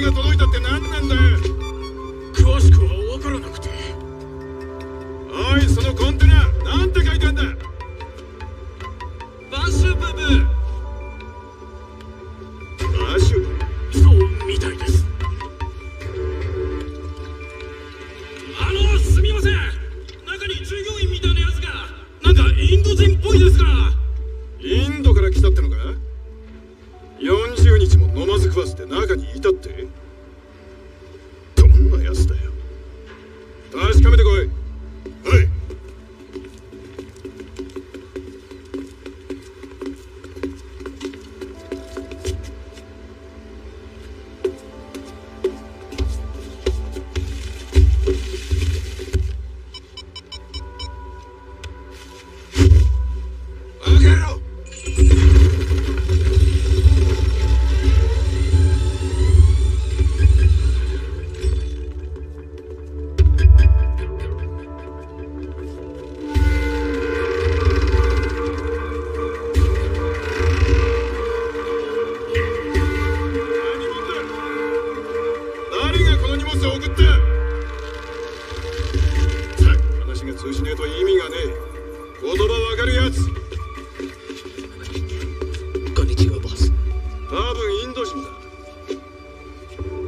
が届いたって何なんだよ。詳しくは分からなくて。おい、そのコンテナなんて書いてあんだ。バシュブブ。バシュブ？そうみたいです。すみません、中に従業員みたいなやつがなんかインド人っぽいですが。インドから来たってのか。40日も飲まず食わずで中にいたって。どんなやつだよ。確かめてこい。はい。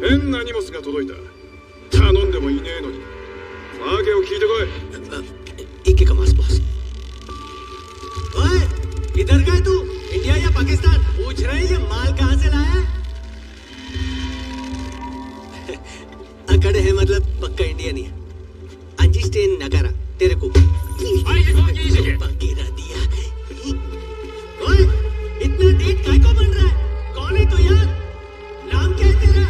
変な荷物が届いた。頼んでもいねえのに。訳を聞いてこい。एक का मास बॉस। ओए, इधर गए तू? इंडिया या पाकिस्तान? पूछ रहे हैं ये माल कहाँ से लाया है? अकड़ है मतलब पक्का इंडिया नहीं है। अंजी स्टेन नकारा तेरे को। गिरा दिया। ओए, इतना डेट काय को बन रहा है? कौन है तू यार? नाम क्या है तेरा?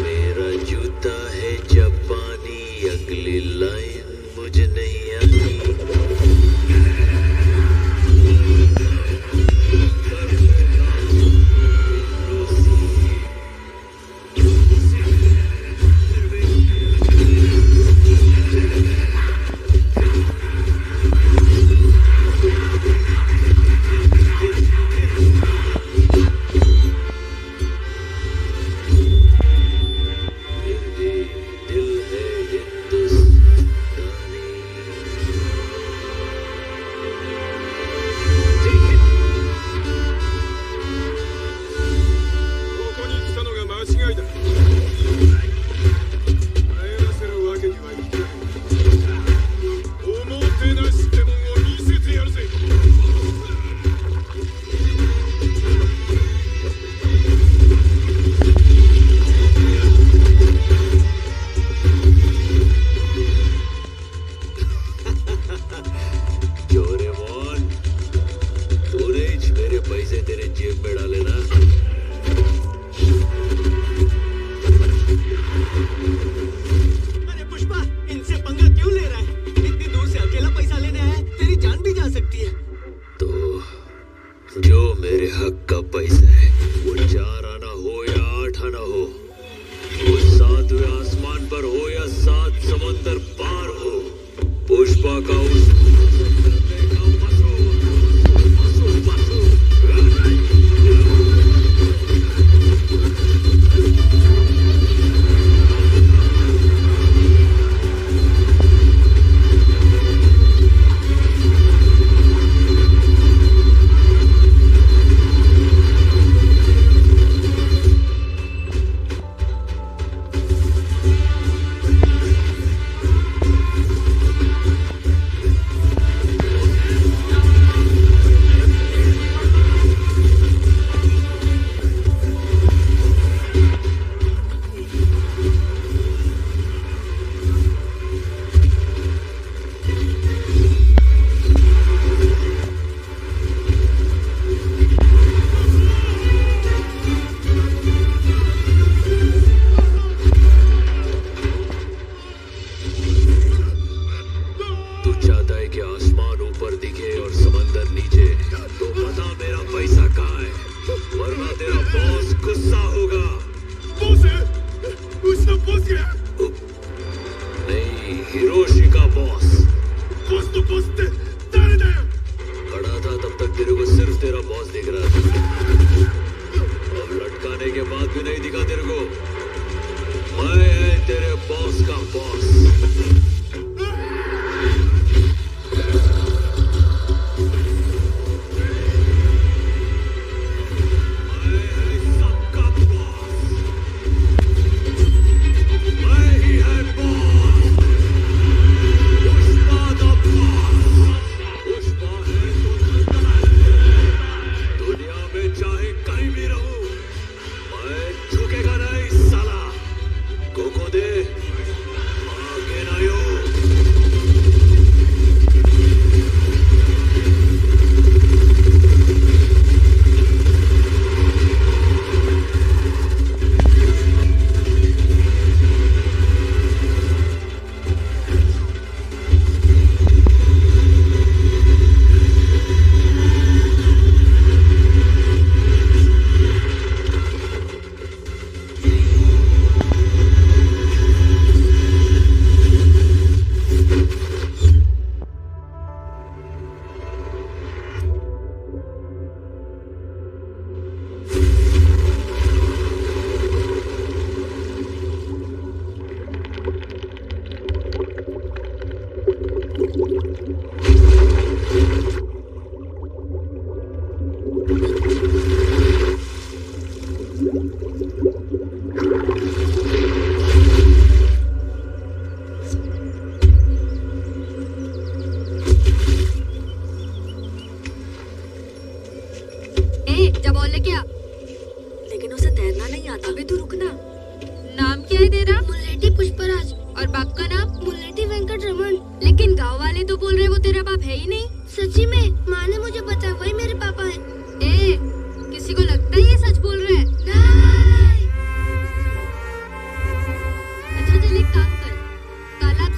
मेरा जूता है जापानी। कोई लाइन मुझे नहीं आती।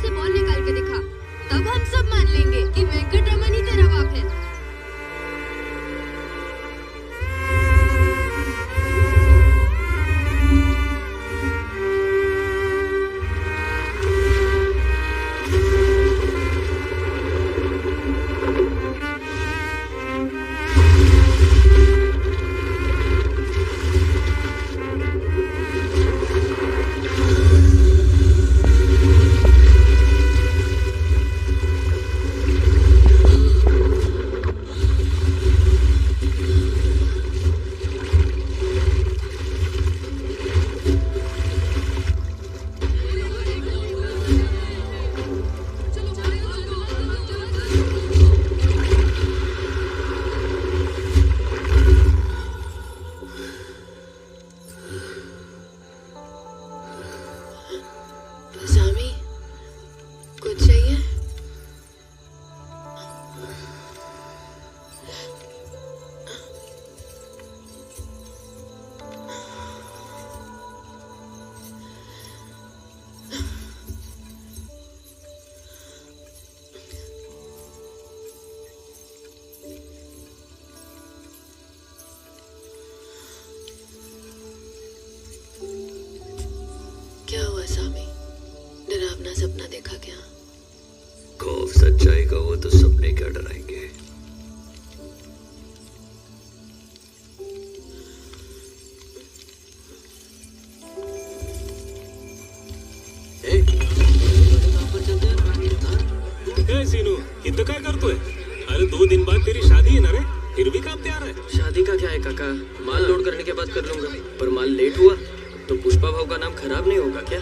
से बोल डरावना सपना देखा क्या? खौफ सच्चाई का हो तो सपने क्या डराएंगे। सीनू इथं काय करतोय? अरे 2 दिन बाद तेरी शादी है ना रे, फिर भी काम तैयार है। शादी का क्या है काका, माल लोड करने के बाद कर लूंगा। पर माल लेट हुआ तो पुष्पा भाव का नाम खराब नहीं होगा क्या?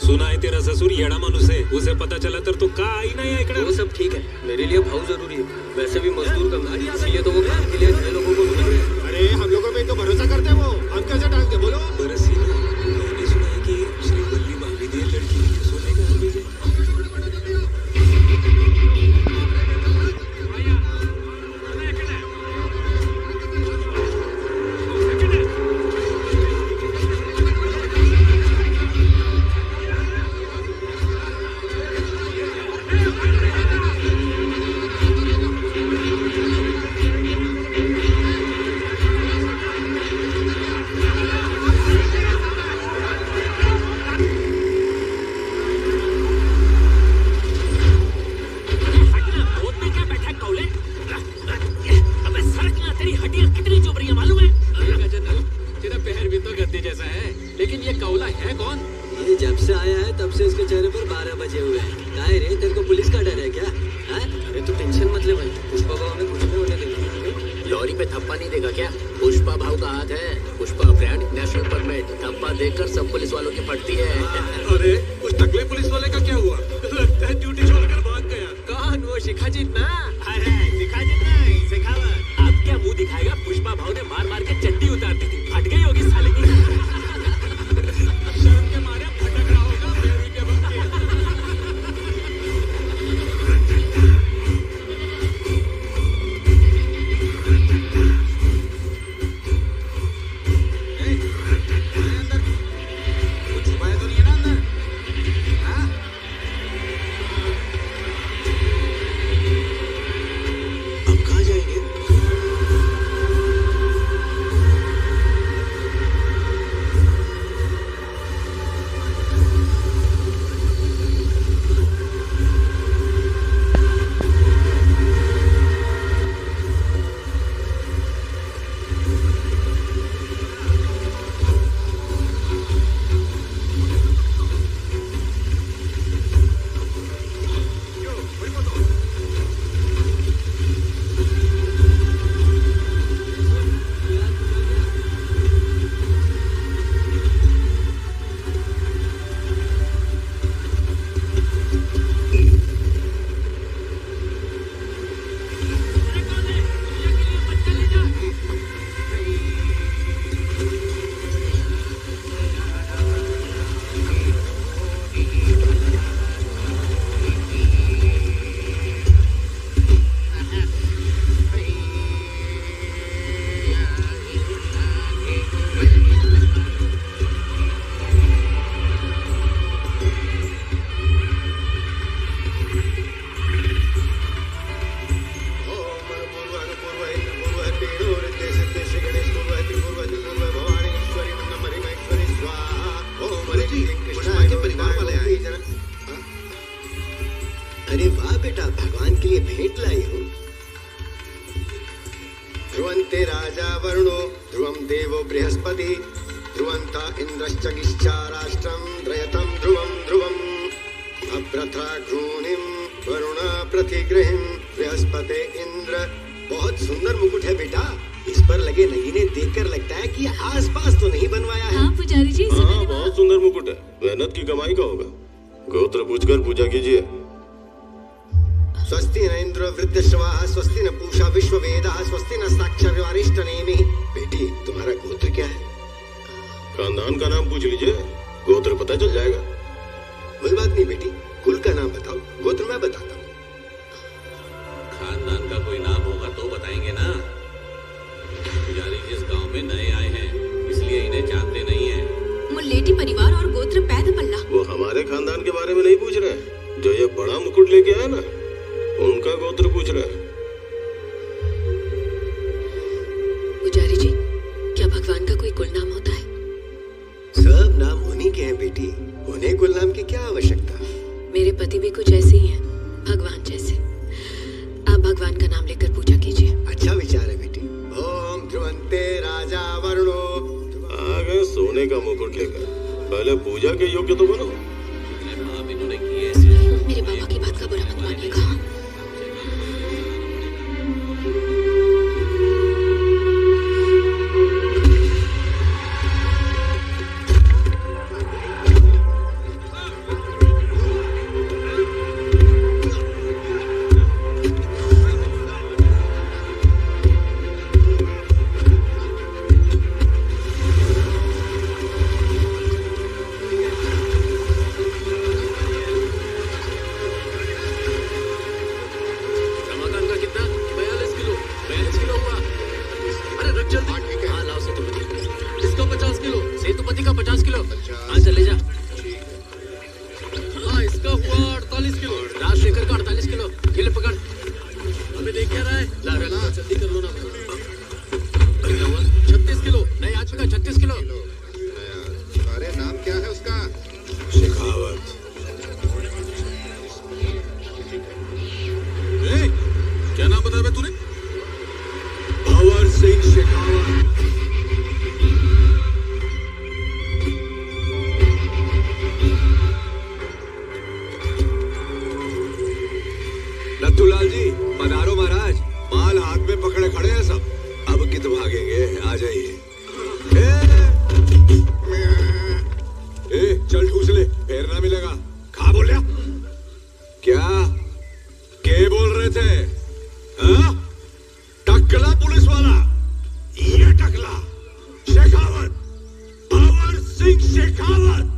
सुना है तेरा ससुर येड़ा माणूस है, उसे पता चला तर तो का आई नहीं इकडे। वो सब ठीक है, मेरे लिए भाव जरूरी है। वैसे भी मजदूर कम है, इसलिए तो वो काम के लिए अन्य लोगों को बुला रहे हैं। अरे हम लोगों पे तो भरोसा करते हैं वो, हम कैसे डाल के बोलो। पर सीनू, मैंने सुना है कि श्रीवल्ली भाभी ने लड़की के सोने का हाल भेजे। ध्रुवन्ते राजा वरुणो ध्रुवं देवो बृहस्पति ध्रुवन्ता इन्द्रश्चगिश्चा राष्ट्रं त्रयतं ध्रुवं ध्रुवम् अभ्रथा घ्रूणिं वरुण प्रतिगृहिं बृहस्पति इंद्र। बहुत सुंदर मुकुट है बेटा, इस पर लगे नगीने देखकर लगता है कि आसपास तो नहीं बनवाया है। हाँ पुजारी जी, हाँ बहुत सुंदर मुकुट है, मेहनत की कमाई का होगा। गोत्र पूछकर पूजा कीजिए। स्वस्ति न इंद्र वृद्धश्रवाः स्वस्ति न पूषा विश्ववेदाः स्वस्ति न साक्षरवारिष्ठनेमिः। बेटी तुम्हारा गोत्र क्या है? खानदान का नाम पूछ लीजिए, गोत्र पता चल जाएगा। कोई बात नहीं बेटी, कुल का नाम बताओ, गोत्र मैं बताता हूँ। खानदान का कोई नाम होगा तो बताएंगे ना। पुजारी जिस गांव में नए आए हैं इसलिए इन्हें जानते नहीं है। मुल्लेटी परिवार और गोत्र पैद पल्ला। वो हमारे खानदान के बारे में नहीं पूछ रहे, जो ये बड़ा मुकुट लेके आया ना उनका गोत्र पूछ रहा है। पुजारी जी, क्या भगवान का कोई कुल नाम होता है? सब नाम उन्हीं के हैं बेटी, उन्हें कुल नाम की क्या आवश्यकता? मेरे पति भी कुछ ऐसे ही हैं, भगवान जैसे। आप भगवान का नाम लेकर पूजा कीजिए। अच्छा विचार है बेटी। ओम ध्रुवंते राजा वरुणो। आ गए सोने का मुकुट लेकर। पहले पूजा के योग्य तो बनो। आप इन्होंने की है मेरे बाबा की बात का बुरा मत मानिएगा। नथुलाल जी पधारो महाराज। माल हाथ में पकड़े खड़े हैं सब। अब कित भागेंगे, आ जाइए। चल ठूस ले, फेर ना मिलेगा। खा बोलिया क्या? के बोल रहे थे? हाँ? टकला पुलिस वाला, ये टकला शेखावत, भंवर सिंह शेखावत।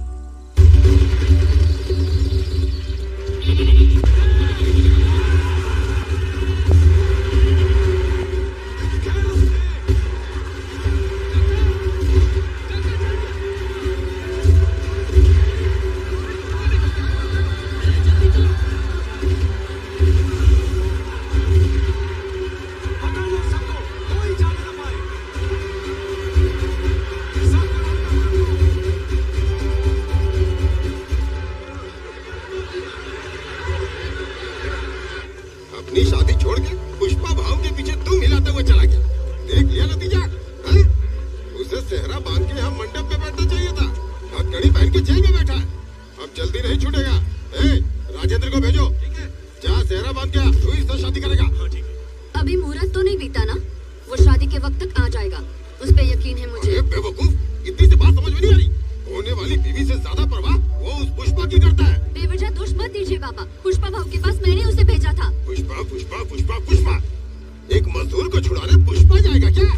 अपनी शादी छोड़ के पुष्पा भाव के पीछे तुम हिलाते हुए चला गया। देख लिया नतीजा? हाँ? उसे सेहरा बांध के यहाँ मंडप पे बैठना चाहिए था। हथकड़ी पहन के जेल में बैठा है। अब जल्दी नहीं छूटेगा। राजेंद्र को भेजो। जा सेहरा बांध के तू इससे शादी करेगा। अभी मुहूर्त तो नहीं बीता ना, वो शादी के वक्त तक आ जाएगा, उस पे यकीन है मुझे। बेवकूफ, इतनी सी बात समझ में नहीं आ रही। होने वाली बीवी से ज्यादा परवाह वो उस पुष्पा की करता है। बेवजह दोष मत दीजिए बाबा। पुष्पा भाव के पास मैंने उसे भेजा था। पुष्पा पुष्पा पुष्पा पुष्पा, एक मजदूर को छुड़ाने पुष्पा जाएगा क्या?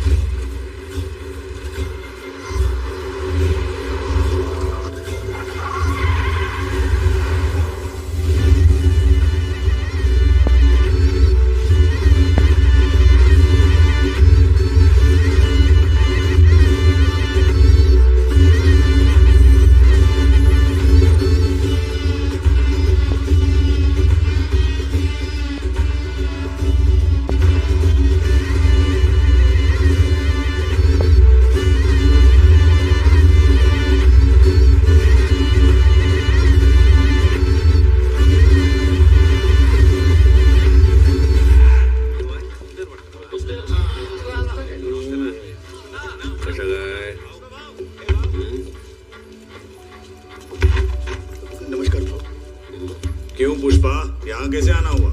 क्यों पुष्पा, यहाँ कैसे आना हुआ?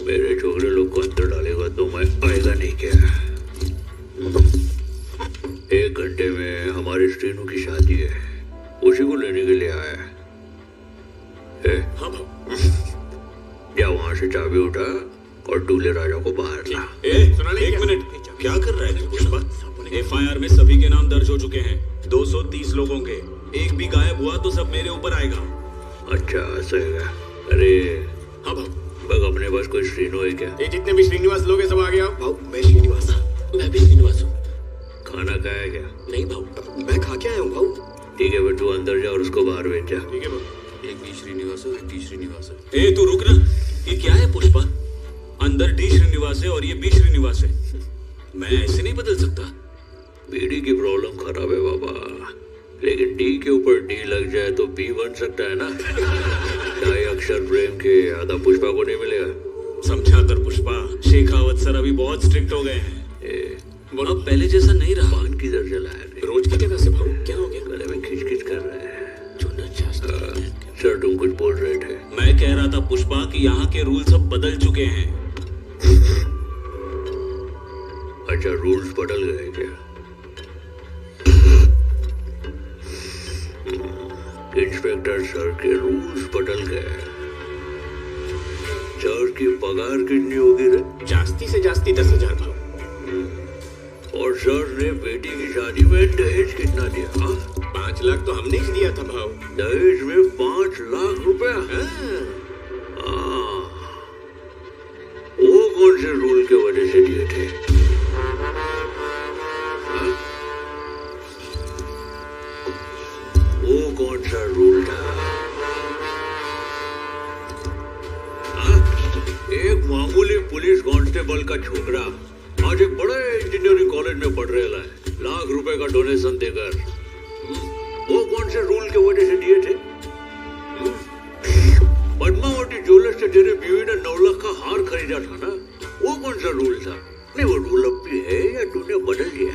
मेरे छोकरे लोग को अंदर डालेगा तो मैं आएगा नहीं क्या? 1 घंटे में हमारी स्ट्रीनू की शादी है, उसी को लेने के लिए आया है। हाँ भाऊ। जा वहां से चाबी उठा और दूल्हे राजा को बाहर ला। एक मिनट, क्या कर रहा है तू पुष्पा? FIR में सभी के नाम दर्ज हो चुके हैं, 230 लोगों के। एक भी गायब हुआ तो सब मेरे ऊपर आएगा। अच्छा ऐसा है? अरे हाँ भाऊ। बग अपने पास कोई श्रीनु है क्या? ये जितने भी श्रीनिवास लोग हैं सब आ गया। भाऊ मैं श्रीनिवास। मैं भी श्रीनिवास हूँ। खाना खाया क्या? नहीं भाऊ, मैं खा के आया हूँ भाऊ। ठीक है बेटू, अंदर जा और उसको बाहर भेज जा। ठीक है भाऊ। एक बी श्रीनिवास है, एक डी श्रीनिवास है। ए तू रुक ना, ये क्या है पुष्पा? अंदर डी श्रीनिवास है और ये बी श्रीनिवास है। मैं ऐसे नहीं बदल सकता। बीडी की प्रॉब्लम खराब है बाबा, लेकिन डी के ऊपर डी लग जाए तो बी बन सकता है ना। ढाई अक्षर के आधा पुष्पा को नहीं मिलेगा? समझा कर पुष्पा, शेखावत सर अभी बहुत स्ट्रिक्ट हो गए हैं। अब पहले जैसा नहीं रहा। पान किधर जला है? रोज की जगह से भाव क्या हो गया? गले में खिचखिच कर रहा है। सर तुम कुछ बोल रहे थे? मैं कह रहा था पुष्पा कि यहाँ के रूल्स अब बदल चुके हैं। अच्छा, रूल्स बदल गए क्या? इंस्पेक्टर सर के रूल्स बदल गए। सर की पगार कितनी होगी रे? जास्ती से जास्ती 10,000 भाव। और सर ने बेटी की शादी में दहेज कितना दिया? 5 लाख तो हमने ही दिया था भाव। दहेज में 5 लाख रुपया? वो कौन से रूल के वजह से दिए थे? वो कौन सा रूल था? एक मामूली पुलिस कांस्टेबल का छोकरा आज एक बड़े इंजीनियरिंग कॉलेज में पढ़ रहा है, लाख रुपए का डोनेशन देकर। वो कौन से रूल के वजह से दिए थे? पद्मावती ज्वेलर्स से तेरे बीवी ने 9 लाख का हार खरीदा था ना, वो कौन सा रूल था? नहीं, वो रूल अब भी है या तूने बदल दिया?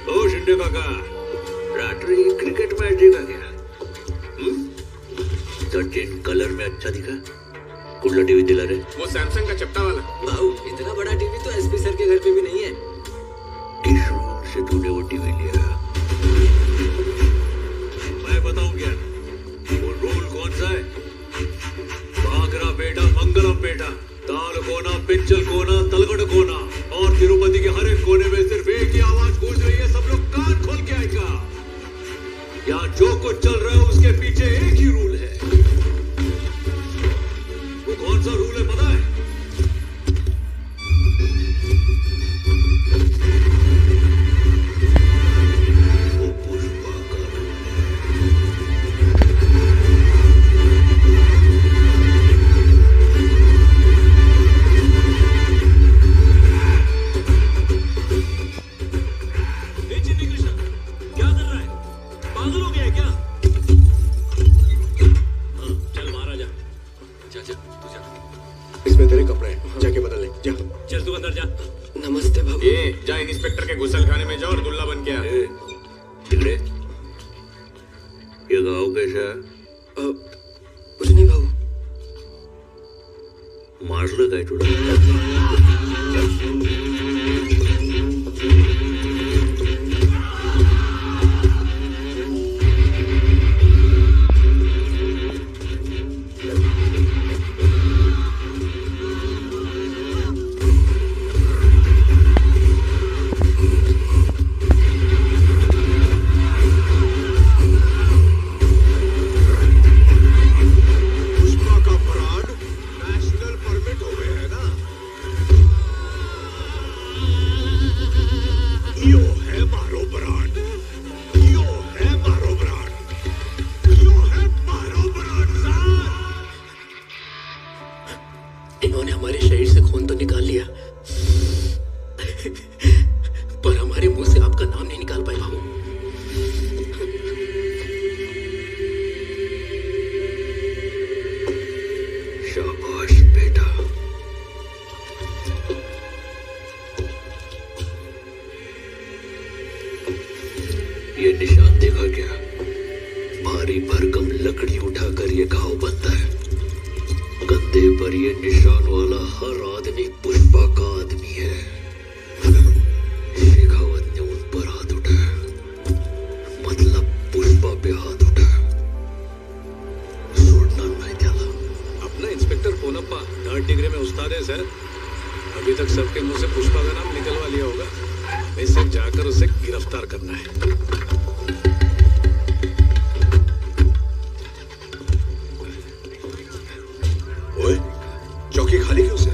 ओ शिंदे काका, रात्रि क्रिकेट मैच देखा क्या? सचिन कलर में अच्छा दिखा? कुल्ला टीवी दिला रहे? वो सैमसंग का चपटा वाला। भाऊ, इतना बड़ा टीवी तो एसपी सर के घर पे भी नहीं है। किस रूल से तूने वो टीवी लिया? मैं बताऊं क्या? वो रूल कौन सा है? भागरा पेटा, मंगलम पेटा, ताल कोना, पिंचल कोना, तलगढ़ कोना और तिरुपति के हर एक कोने में सिर्फ एक ही आवाज गूंज रही है। सब लोग कान खोल के आएगा। यहाँ जो कुछ चल रहा है उसके पीछे एक ही रूल है। वो कौन सा रूल है पता है? वो पुष्पा का रूल ए चिन्नी कृष्णा, क्या कर रहा है? पागल हो गया है क्या? हाँ, चल महाराजा। जा तू जा। इसमें तेरे कपड़े हैं, जाके बदल ले। जा चल तू अंदर जा। नमस्ते भाऊ। जा इंस्पेक्टर के गुसल खाने में जा और दुल्ला बन के आ। चिगड़े, ये गाँव कैसा है? कुछ नहीं भाऊ। मारलं काय तुला? पुष्पा का ब्रांड नेशनल परमिट हो गया है ना? यो है मारो ब्रांड, यो है मारो ब्रांड, यो है मारो ब्रांड सर। इन्होंने हमारे शरीर से खून तो निकाल लिया, पर हमारे मुंह से आपका नाम नहीं निकाल पाए बाबू। शाबाश बेटा। ये निशान देखा क्या? भारी भरकम लकड़ी उठाकर ये घाव बनता है। कंधे पर ये निशान वाला हर आदमी पुष्पा का आदमी है। शेखावत ने उन पर हाथ उठाया, मतलब पुष्पा पे हाथ उठाया। सोडणार नाही त्याला। अपना इंस्पेक्टर पोनप्पा 3rd डिग्री में उस्ताद है सर। अभी तक सबके मुंह से पुष्पा का नाम निकलवा लिया होगा। हमें सिर्फ जाकर उसे गिरफ्तार करना है। ओए, चौकी खाली क्यों से?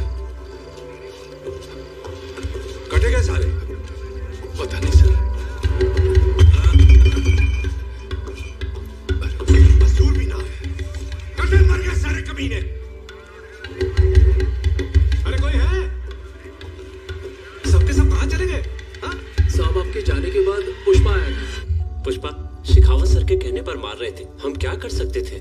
कटे गए सारे? पता नहीं सर। मजदूर भी ना है। कटे मर गए सारे कमीने। अरे कोई है? सबके सब कहाँ चले गए? हाँ? साहब, आपके जाने के बाद पुष्पा आया था। पुष्पा शेखावत सर के कहने पर मार रहे थे। हम क्या कर सकते थे?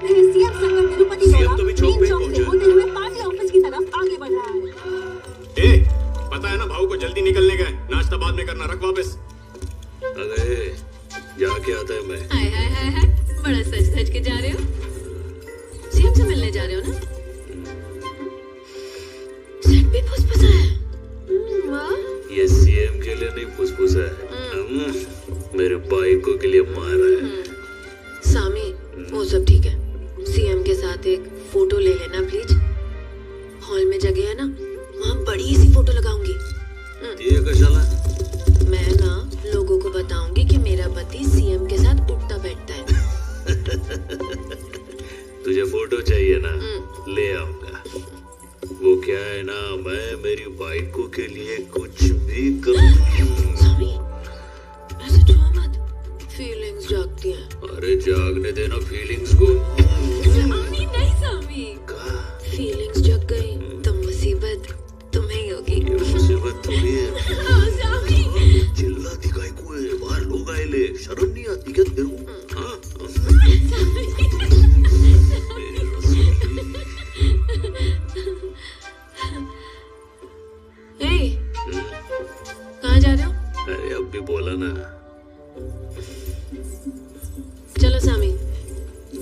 देखते हैं सीएम संकट तिरुपति सीएम तो भी चौक पे ही पहुंचा। होते हुए पार्टी ऑफिस की तरफ आगे बढ़ रहा है। पता है ना भाऊ को जल्दी निकलने का है, नाश्ता बाद में करना, रख वापस। अरे जाके आता है मैं। हाय हाय हाय हाय, बड़ा सज धज के जा रहे हो। सीएम से मिलने जा रहे हो ना? सेट भी फुसफुसा है। वाह। ये सीएम के लिए नहीं फुसफुसा है, मेरे बाइकों के लिए मारा है। सामी, वो सब ठीक है। सीएम के साथ एक फोटो ले लेना प्लीज। हॉल में जगह है ना, वहाँ बड़ी सी फोटो लगाऊंगी। ये कशाला? मैं ना लोगों को बताऊंगी कि मेरा पति सीएम के साथ उठता बैठता है। तुझे फोटो चाहिए ना, ले आऊंगा। वो क्या है ना, मैं मेरी बाइकों के लिए कुछ भी करूंगी। सामी, ऐसे छुआ मत, फीलिंग्स जागती हैं। अरे जागने देना फीलिंग्स को। सामी नहीं सामी, फीलिंग्स जग गई तो मुसीबत तुम्हें ही होगी। ये मुसीबत थोड़ी है। सामी, चिल्लाती काय को है? बाहर लोग आए ले, शर्म नहीं आती क्या तेरे को? हाँ? कहाँ जा रहे हो? अरे अब भी बोला ना। चलो सामी।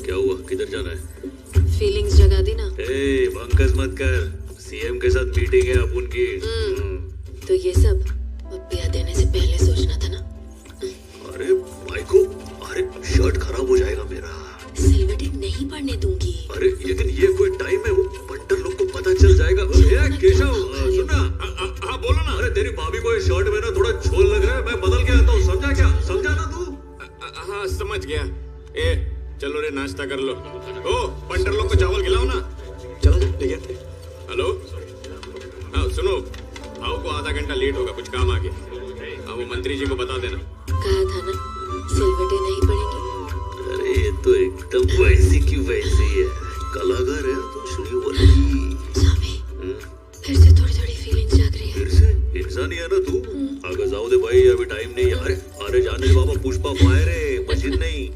क्या हुआ, किधर जाना है? फीलिंग्स जगा दी ना। बंकस मत कर, सीएम के साथ मीटिंग है अपन की। तो ये सब पप्पिया देने से पहले सोचना था ना। अरे माइको, अरे शर्ट खराब हो जाएगा मेरा। सिल्वरटी नहीं पड़ने दूंगी। अरे लेकिन ये कोई टाइम है, वो पंटर लोग को पता चल जाएगा। केशव सुनना। हाँ बोलो ना। अरे तेरी भाभी को ये शर्ट में ना थोड़ा झोल लग रहा है, मैं बदल के आता हूँ, समझा क्या? समझा ना तू? हाँ समझ गया। चलो रे नाश्ता कर लो। ओ पंटर लोग को चावल खिलाओ ना। चलो ठीक है। हेलो, हाँ सुनो, भाव को आधा घंटा लेट होगा, कुछ काम आ गया। हाँ वो मंत्री जी को बता देना। कहा था ना सिल्वरटी नहीं पड़ेगी। अरे ये तो एकदम वैसी की वैसी है, कलाकार है तो श्रीवल्ली। सामी, फिर से थोड़ी थोड़ी फीलिंग जाग रही है। फिर से? इंसान ही है ना तू। आगे जाओ दे भाई, अभी टाइम नहीं है। अरे जाने दे बाबा, पुष्पा फायर है, मशीन नहीं।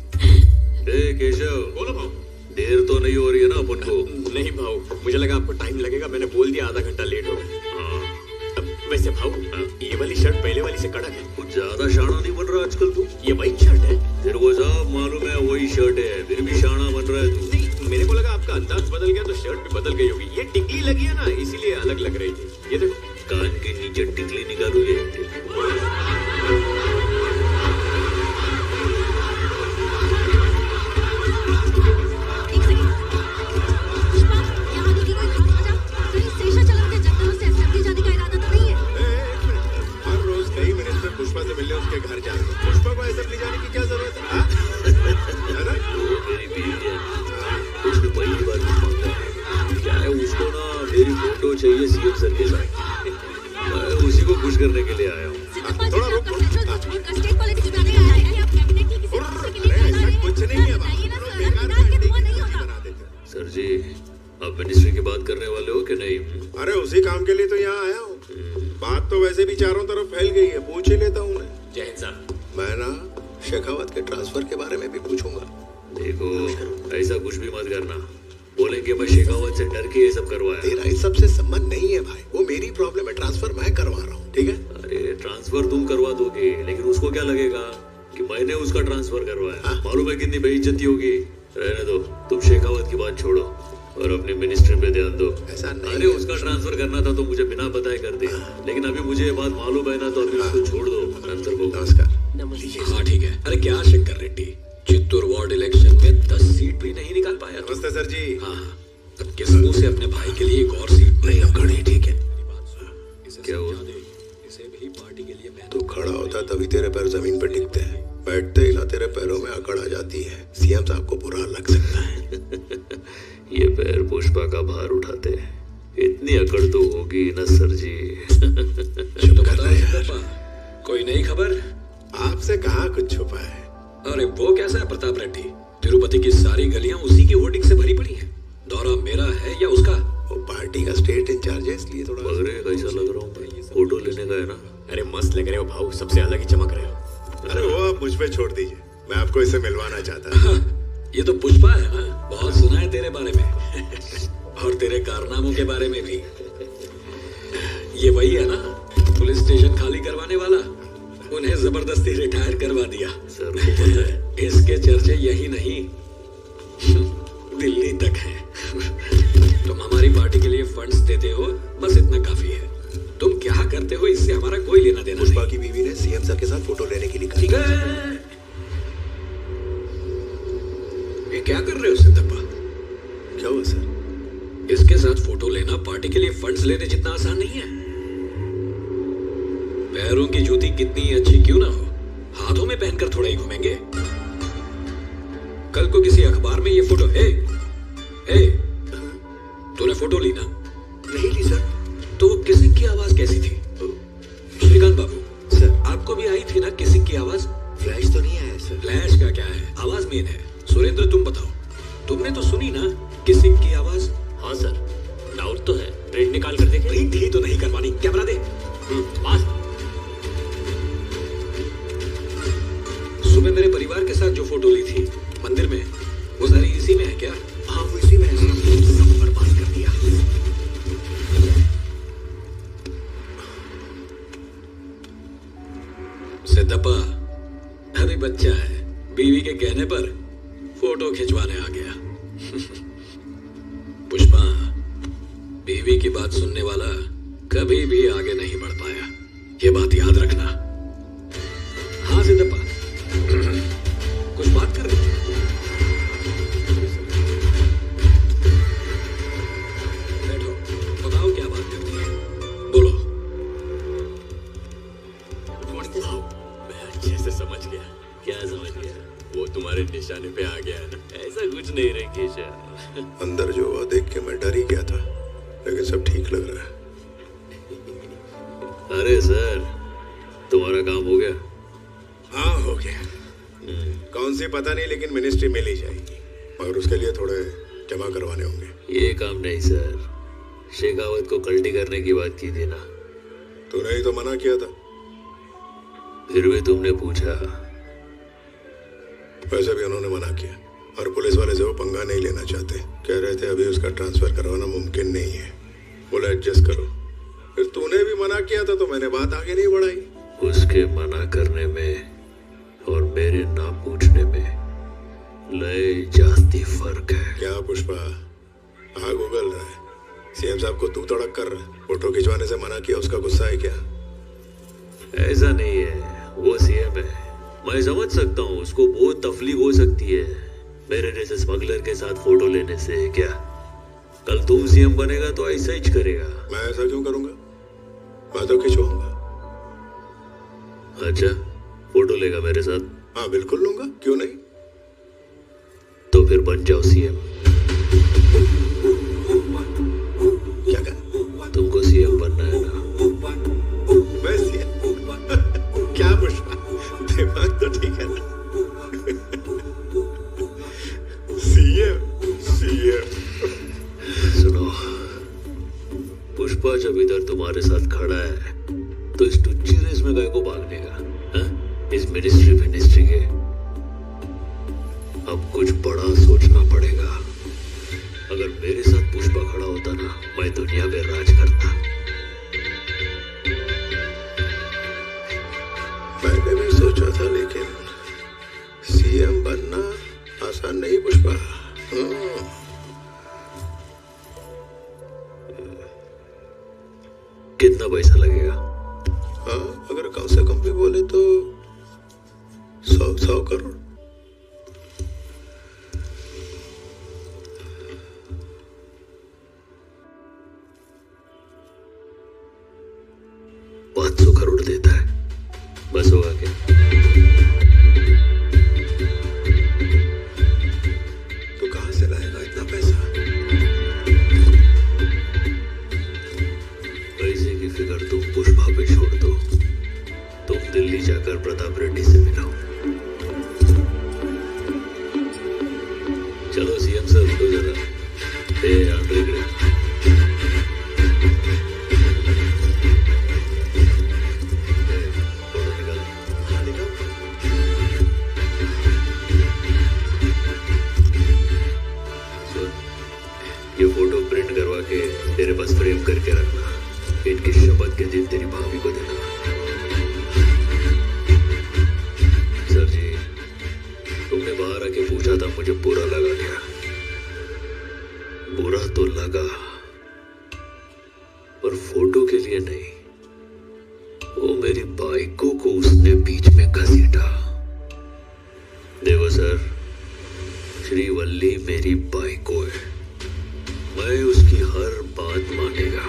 केशव बोलो भाव। देर तो नहीं हो रही है ना अपन को? नहीं भाव, मुझे लगा आपको टाइम लगेगा, मैंने बोल दिया आधा घंटा लेट होगा। वैसे भाव, ये वाली शर्ट पहले वाली से कड़क है। कुछ ज्यादा शाना नहीं बन रहा आजकल तू। ये वाइट शर्ट है। तेरे को सब मालूम है वही शर्ट है, फिर भी शाना बन रहा है तू। नहीं, मेरे को लगा आपका अंदाज बदल गया तो शर्ट भी बदल गई होगी। ये टिकली लगी है ना, इसीलिए अलग लग रही थी। ये देखो, कान के नीचे टिकली निकालूंगे। पुष्पा से मिलने उसके घर जाना। पुष्पा को ऐसे ले जाने की क्या जरूरत है? है ना? मेरी बीवी है, उसने पहली बार मांगा है। क्या है, उसको ना मेरी फोटो चाहिए सीएम सर के साथ। मैं उसी को खुश करने के लिए आया हूँ। थोड़ा रुक। कुछ नहीं है सर जी, आप मिनिस्ट्री की बात करने वाले हो कि नहीं? अरे उसी काम के लिए तो यहाँ आया हूँ। बात तो वैसे भी चारों तरफ फैल गई है, पूछ ही लेता हूँ मैं। जय हिंद साहब। मैं ना शेखावत के ट्रांसफर के बारे में भी पूछूंगा। देखो ऐसा कुछ भी मत करना, बोलेंगे मैं शेखावत से डर के ये सब करवाया। तेरा इस सब से संबंध नहीं है भाई, वो मेरी प्रॉब्लम है, ट्रांसफर मैं करवा रहा हूँ, ठीक है? अरे ट्रांसफर तुम करवा दोगे, लेकिन उसको क्या लगेगा कि मैंने उसका ट्रांसफर करवाया? मालूम है कितनी बेइज्जती होगी। रहने दो, तुम शेखावत की बात छोड़ो और अपनी मिनिस्ट्री पे ध्यान दो। ऐसा नहीं। अरे उसका ट्रांसफर करना था तो मुझे बिना बताए कर दिया, लेकिन अभी मुझे ये बात मालूम है ना, तो अभी उसको छोड़ दो। आंसर को नमस्कार। हाँ ठीक है। अरे क्या शंकर रेड्डी, चित्तूर वार्ड इलेक्शन में 10 सीट भी नहीं निकाल पाया। नमस्ते सर जी। हाँ, अब किस मुंह से अपने भाई के लिए एक और सीट? नहीं अब खड़े, ठीक है? क्या हुआ? इसे भी पार्टी के लिए मैं तू खड़ा होता तभी तेरे पैर जमीन पर टिकते हैं, बैठते ही ना तेरे पैरों में अकड़ आ जाती है। सीएम साहब को बुरा लग सकता है। ये पैर पुष्पा का भार उठाते हैं, इतनी अकड़ तो होगी ना सर जी। तो बताओ, कोई नई खबर? आपसे कहाँ कुछ छुपा है। अरे वो कैसा है प्रताप रेड्डी, तिरुपति की सारी गलियां उसी की वोटिंग से भरी पड़ी हैं। दौरा मेरा है या उसका? वो पार्टी का स्टेट इंचार्ज है, इसलिए थोड़ा कैसा लग रहा हूँ? फोटो लेने का है ना? अरे मस्त लग रहे हो भाऊ, सबसे अलग ही चमक रहे हो। अरे वो आप मुझ पे छोड़ दीजिए, मैं आपको इससे मिलवाना चाहता हूँ। ये तो पुष्पा है ना, बहुत सुना है तेरे बारे में और तेरे कारनामों के बारे में भी। ये वही है ना, पुलिस स्टेशन खाली करवाने वाला, उन्हें जबरदस्ती रिटायर करवा दिया। सर इसके चर्चे यही नहीं दिल्ली तक हैं। तुम हमारी पार्टी के लिए फंड्स देते हो, बस इतना काफी है। तुम क्या करते हो इससे हमारा कोई लेना देना नहीं। पुष्पा की बीवी ने सीएम सर के साथ फोटो लेने के लिए कहा। ठीक है, ये क्या कर रहे हो सिद्धप्पा? क्या हुआ सर? इसके साथ फोटो लेना पार्टी के लिए फंड्स लेने जितना आसान नहीं है। पैरों की जूती कितनी अच्छी क्यों ना हो, हाथों में पहनकर थोड़ा ही घूमेंगे। कल को किसी अखबार में ये फोटो है, तूने फोटो ली ना? नहीं ली सर। तो किसिंग की आवाज कैसी थी? श्रीकांत बाबू सर, आपको भी आई थी ना किसिंग की आवाज? फ्लैश तो नहीं आया सर। फ्लैश का क्या है, आवाज मेन है। सुरेंद्र तुम बताओ, तुमने तो सुनी ना किसिंग की आवाज? हाँ सर, डाउट तो है, प्रिंट निकाल कर देखें। प्रिंट ही तो नहीं करवानी, कैमरा दे। बस सुबह मेरे परिवार के साथ जो फोटो ली थी मंदिर में, वो सारी इसी में है क्या? हाँ वो इसी में है सर। सब बर्बाद कर दिया। सिद्धप्पा अभी बच्चा है, बीवी के कहने पर फोटो खिंचवाने आ गया। पुष्पा, बीवी की बात सुनने वाला कभी भी आगे नहीं बढ़ पाया, ये बात याद रखना। हाँ सिद्धप्पा, कुछ बात कर रहे? बैठो, बताओ क्या बात करनी है, बोलो। मैं अच्छे से समझ गया। क्या समझ गया? वो तुम्हारे निशाने पे आ गया ना? ऐसा कुछ नहीं रे केशा। अंदर जो हुआ देख के मैं डर ही गया था, लेकिन सब ठीक लग रहा है। अरे सर, तुम्हारा काम हो गया? हाँ हो गया। कौन सी पता नहीं, लेकिन मिनिस्ट्री मिल ही जाएगी, मगर उसके लिए थोड़े जमा करवाने होंगे। ये काम नहीं सर, शेखावत को कल्टी करने की बात की थी ना? तूने ही तो मना किया था। फिर भी तुमने पूछा। वैसे भी उन्होंने मना किया, और पुलिस वाले से वो पंगा नहीं लेना चाहते। कह रहे थे अभी उसका ट्रांसफर करवाना मुमकिन नहीं है, बोला एडजस्ट करो। फिर तूने भी मना किया था तो मैंने बात आगे नहीं बढ़ाई। उसके मना करने में और मेरे ना पूछने में लय जाती फर्क है। क्या पुष्पा आग उगल रहा है? सीएम साहब को तू तड़क कर रहा है, फोटो खिंचवाने से मना किया, उसका गुस्सा है क्या? ऐसा नहीं है, वो सीएम है, मैं समझ सकता हूँ, उसको बहुत तकलीफ हो सकती है मेरे जैसे स्मगलर के साथ फोटो लेने से। क्या कल तुम सीएम बनेगा तो ऐसा ही करेगा? मैं ऐसा क्यों करूंगा, मैं तो खिंचवाऊंगा। अच्छा, फोटो लेगा मेरे साथ? हाँ बिल्कुल लूंगा, क्यों नहीं। तो फिर बन जाओ सीएम। क्या कहा? तुमको सीएम बनना है ना? मैं सीएम? क्या पुष्पा, दिमाग तो ठीक है ना? सीएम सुनो, पुष्पा जब इधर तुम्हारे साथ खड़ा है तो इस टुच्ची रेस में गए को भागने का? इस मिनिस्ट्री के अब कुछ बड़ा सोचना पड़ेगा। अगर मेरे साथ पुष्पा खड़ा होता ना, मैं दुनिया में राज करता। मैंने भी सोचा था, लेकिन सीएम बनना आसान नहीं पुष्पा। कितना पैसा लगेगा? हाँ, अगर कम से कम भी बोले तो 100 करोड़। करोड़ देता है, बस होगा क्या? तो कहां से लाएगा इतना पैसा? पैसे की फिक्र तुम पुष्पा पे छोड़ दो, तुम दिल्ली जाकर प्रताप रेड्डी से मिलो। चलो सीएम सर, उठो जरा। मुझे बुरा लगा क्या? बुरा तो लगा, पर फोटो के लिए नहीं। वो मेरी बाइकों को उसने बीच में घसीटा। देखो सर, श्रीवल्ली मेरी बाइको है, मैं उसकी हर बात मानेगा,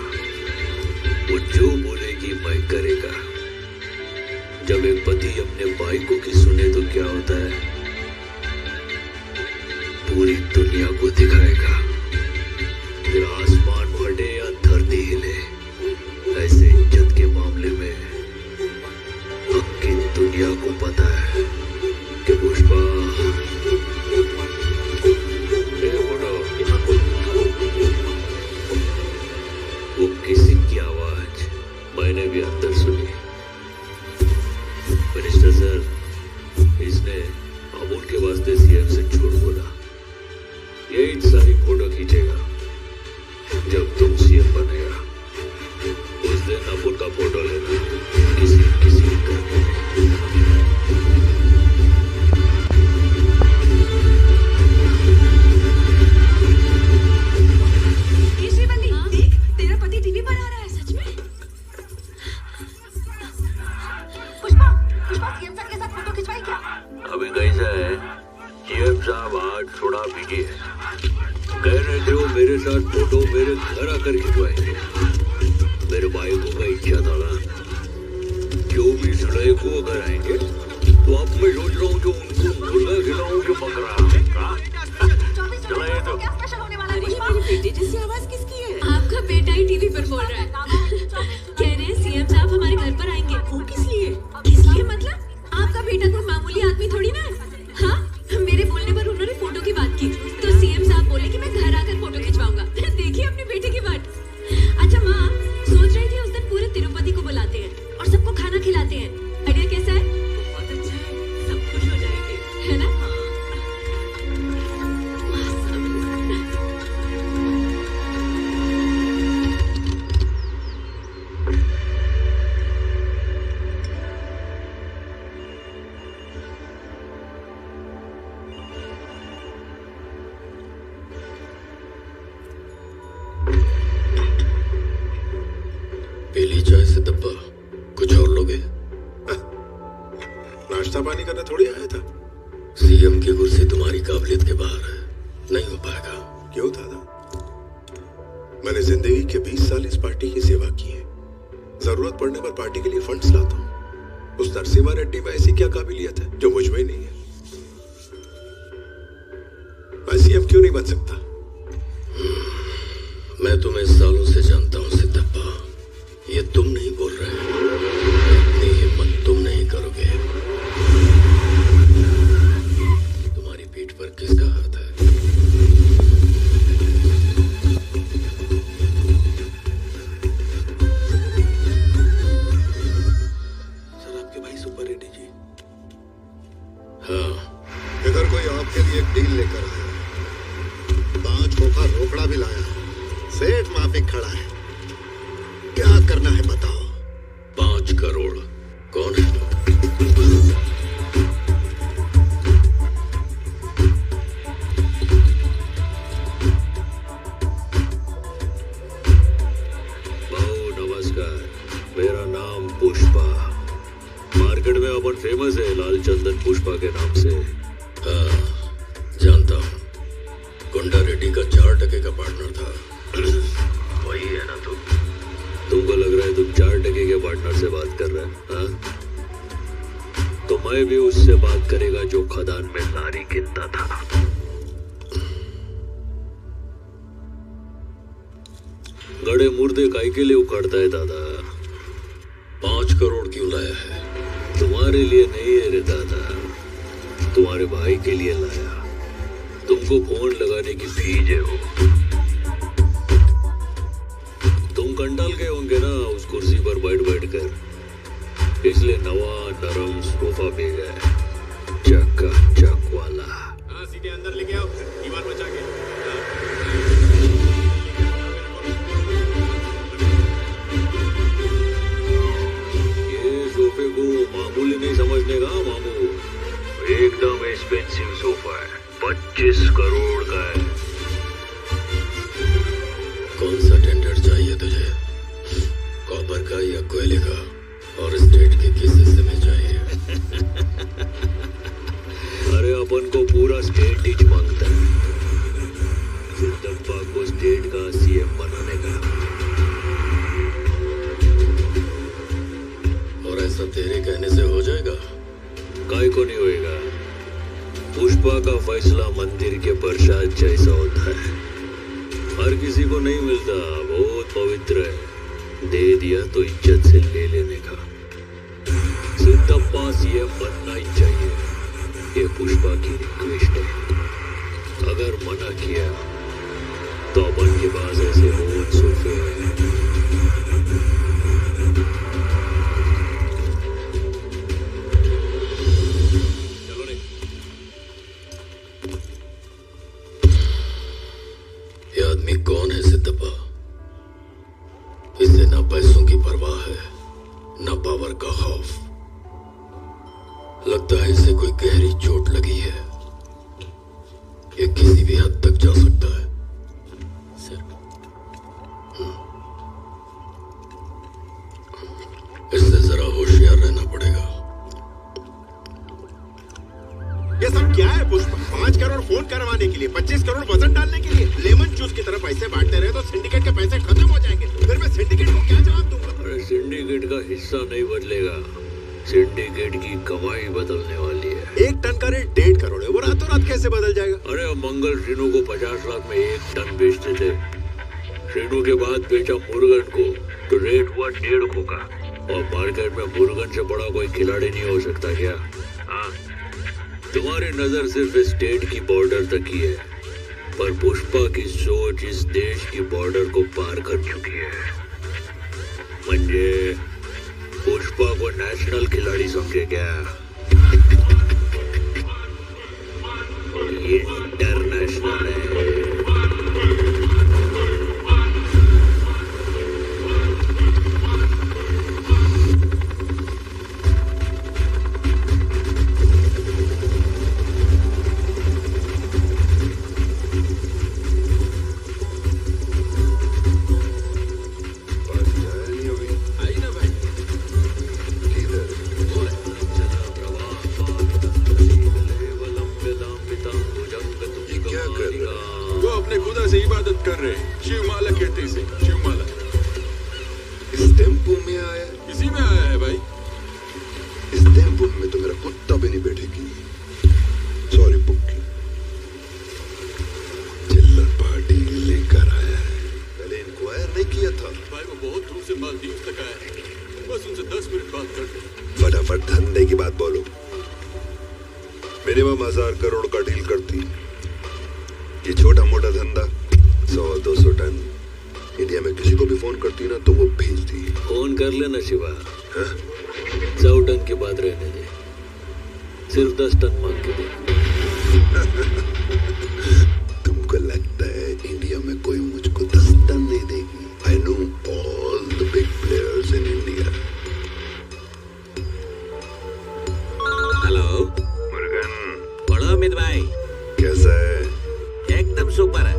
वो जो बोलेगी मैं करेगा। जब एक पति अपने बाइकों की सुने तो क्या होता है, पूरी दुनिया को दिखाएगा। फिर आसमान फटे या धरती हिले, ऐसे इज्जत के मामले में हक दुनिया को पता है कि पुष्पा वो किसी की आवाज मैंने भी अंदर सुनी। मिनिस्टर सर, इसने अमूल के वास्ते सीएम से झूठ बोला। यही सारी फोटो खींचेगा जब तुम सीएम बनेगा। उस दिन अमूल का फोटो लेना किसी का श्रीवल्ली, देख तेरा पति टीवी पर आ रहा है। सच में? पुष्पा, सीएम सर के साथ फोटो खिंचवाई क्या? अभी कैसा है, सीएम साहब आज थोड़ा बिजी है। कह रहे थे वो मेरे साथ फोटो मेरे घर आकर खिंचवाएंगे। मेरे भाई को का इच्छा था ना, 24 जुलाई को अगर आएंगे तो अब मैं सोच रहा हूँ कि उनको मुर्गा खिलाऊं कि बकरा। क्या स्पेशल होने वाला है? मेरे बेटे जैसी आवाज किसकी है? आपका बेटा ही टीवी पर बोल रहा है। कह रहे हैं सीएम साहब हमारे घर पर आएंगे। वो किस लिए? किस लिए मतलब? आपका बेटा कोई मामूली आदमी थोड़ी ना है। हाँ, मेरे बोलने पर उन्होंने फोटो की बात की तो सीएम साहब बोले कि मैं घर आकर फोटो खिंचवाऊंगा। देखिए अपने बेटे की बात। अच्छा माँ, सोच रही थी उस दिन पूरे तिरुपति को बुलाते हैं और सबको खाना खिलाते हैं। आइडिया कैसा है? बहुत अच्छा है, सब खुश हो जाएंगे, है ना? पीली चाय से डब्बा, कुछ और लोगे? नाश्ता पानी करने थोड़ी आया था। सीएम की कुर्सी तुम्हारी काबिलियत के बाहर है, नहीं हो पाएगा। क्यों दादा? मैंने जिंदगी के 20 साल इस पार्टी की सेवा की है। जरूरत पड़ने पर पार्टी के लिए फंड्स लाता हूँ। उस नरसिम्हा रेड्डी में ऐसी क्या काबिलियत है जो मुझ में नहीं है? मैं सीएम क्यों नहीं बन सकता? मैं तुम्हें सालों से जानता हूँ सिद्धप्पा। ये तुम नहीं बोल रहे, इतनी हिम्मत तुम नहीं करोगे। तुम्हारी पीठ पर किसका हाथ है? सर, आपके भाई सुपर रेड्डी जी। हाँ, इधर कोई आपके लिए एक डील लेकर आया, 5 खोखा रोकड़ा भी लाया, सेठ माफिक खड़ा है। क्या करना है बताओ? 5 करोड़। कौन है? भाऊ नमस्कार, मेरा नाम पुष्पा। मार्केट में अपन फेमस है लाल चंदन पुष्पा के नाम से। हाँ, जानता हूँ। गुंडा रेड्डी का 4 टके का पार्टनर था। वही है ना तुम? तुमको लग रहा है तुम 4 टके के पार्टनर से बात कर रहे हैं? हाँ? तो मैं भी उससे बात करेगा जो खदान में लारी गिनता था। गड़े मुर्दे काहे के लिए उखाड़ता है दादा? 5 करोड़ क्यों लाया है? तुम्हारे लिए नहीं है रे दादा, तुम्हारे भाई के लिए लाया। तुमको फोन लगाने की फीस है वो। तुम कंटाल गए होंगे ना उस कुर्सी पर बैठ कर, इसलिए नवा नरम सोफा भी गया, चक वाला। हाँ, सीधे अंदर लेके आओ, दीवार बचा के। ये सोफे को मामूली नहीं समझने का मामू, एकदम एक्सपेंसिव सोफा है। 25 करोड़ का है। कौन सा टेंडर चाहिए तुझे? कॉपर का या कोयले का? और स्टेट के किस हिस्से में चाहिए? अरे अपन को पूरा स्टेट ही मांगता है। सिद्धप्पा को स्टेट का सीएम बनाने का। और ऐसा तेरे कहने से हो जाएगा? काय को नहीं होएगा। पुष्पा का फैसला मंदिर के प्रसाद जैसा होता है, हर किसी को नहीं मिलता, बहुत पवित्र है। दे दिया तो इज्जत से ले लेने का। सिद्धप्पा सीएम बनना ही चाहिए, ये पुष्पा की रिक्वेस्ट है। अगर मना किया तो अपन के पास ऐसे बहुत सोफे हैं। ये आदमी कौन है सिद्धप्पा? इसे ना पैसों की परवाह है, ना पावर का खौफ। लगता है इसे कोई गहरी चोट लगी है। ये किसी भी हद तक जा सकता है। इससे जरा होशियार रहना पड़ेगा। ये सब क्या है पुष्पा? 5 करोड़ फोन करवाने के लिए, 25 करोड़ वजन डालने के लिए, लेमन जूस की तरह पैसे बांटते रहे तो सिंडिकेट के पैसे खत्म हो जाएंगे। फिर मैं सिंडिकेट को क्या जवाब दूंगा? अरे सिंडिकेट का हिस्सा नहीं बदलेगा, सिंडिकेट की कमाई बदलने वाली है। 1 टन का रेट 1.5 करोड़ है, वो रातों रात कैसे बदल जाएगा? अरे अब मंगल रेनू को 50 लाख में 1 टन बेचते थे। रेनू के बाद बेचा मुर्गन को तो रेट हुआ 1.5 का। और मार्केट में मुर्गन से बड़ा कोई खिलाड़ी नहीं हो सकता क्या? हाँ, तुम्हारी नजर सिर्फ स्टेट की बॉर्डर तक ही है, पर पुष्पा की सोच इस देश की बॉर्डर को पार कर चुकी है। म्हणजे पुष्पा को नेशनल खिलाड़ी समझे क्या? ये इंटरनेशनल है। कर रहे हैं शिवमाला कहते से। शिवमाला इस टेम्पो में आया? इसी में आया है भाई। इस टेम्पो में तो मेरा कुत्ता भी नहीं बैठेगी। सॉरी पुक्की, चिल्लर पार्टी लेकर आया है। पहले इंक्वायर नहीं किया था भाई, वो बहुत दूर से माल न्यूज तक आया है। बस उनसे 10 मिनट बात कर दे। फटाफट धंधे की बात बोलो। मिनिमम 1000 करोड़ का डील करती। ये छोटा मोटा धंधा 100-200 टन इंडिया में किसी को भी फोन करती ना तो वो भेजती। फोन कर लेना शिवा। 100 टन की बात रहने दे, सिर्फ 10 टन मांग के दे। तुमको लगता है इंडिया में कोई मुझको 10 टन नहीं देगी? I know all the big players in India. Hello Murugan. बड़ा अमित भाई, कैसा है? एकदम सुपर है।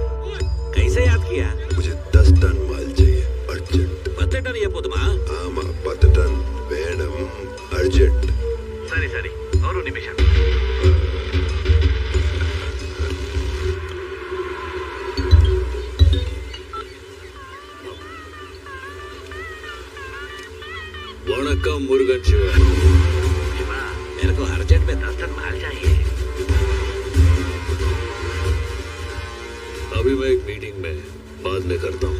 कैसे याद किया? मुझे 10 टन माल चाहिए अर्जेंट। 10 टन ये पुदमा? आमा 10 टन वेणम अर्जेंट। सरी सरी और निमिष। वणक्कम मुर्गन शिवा। मेरे को अर्जेंट में 10 टन माल चाहिए। अभी मैं एक मीटिंग में, बाद में करता हूँ।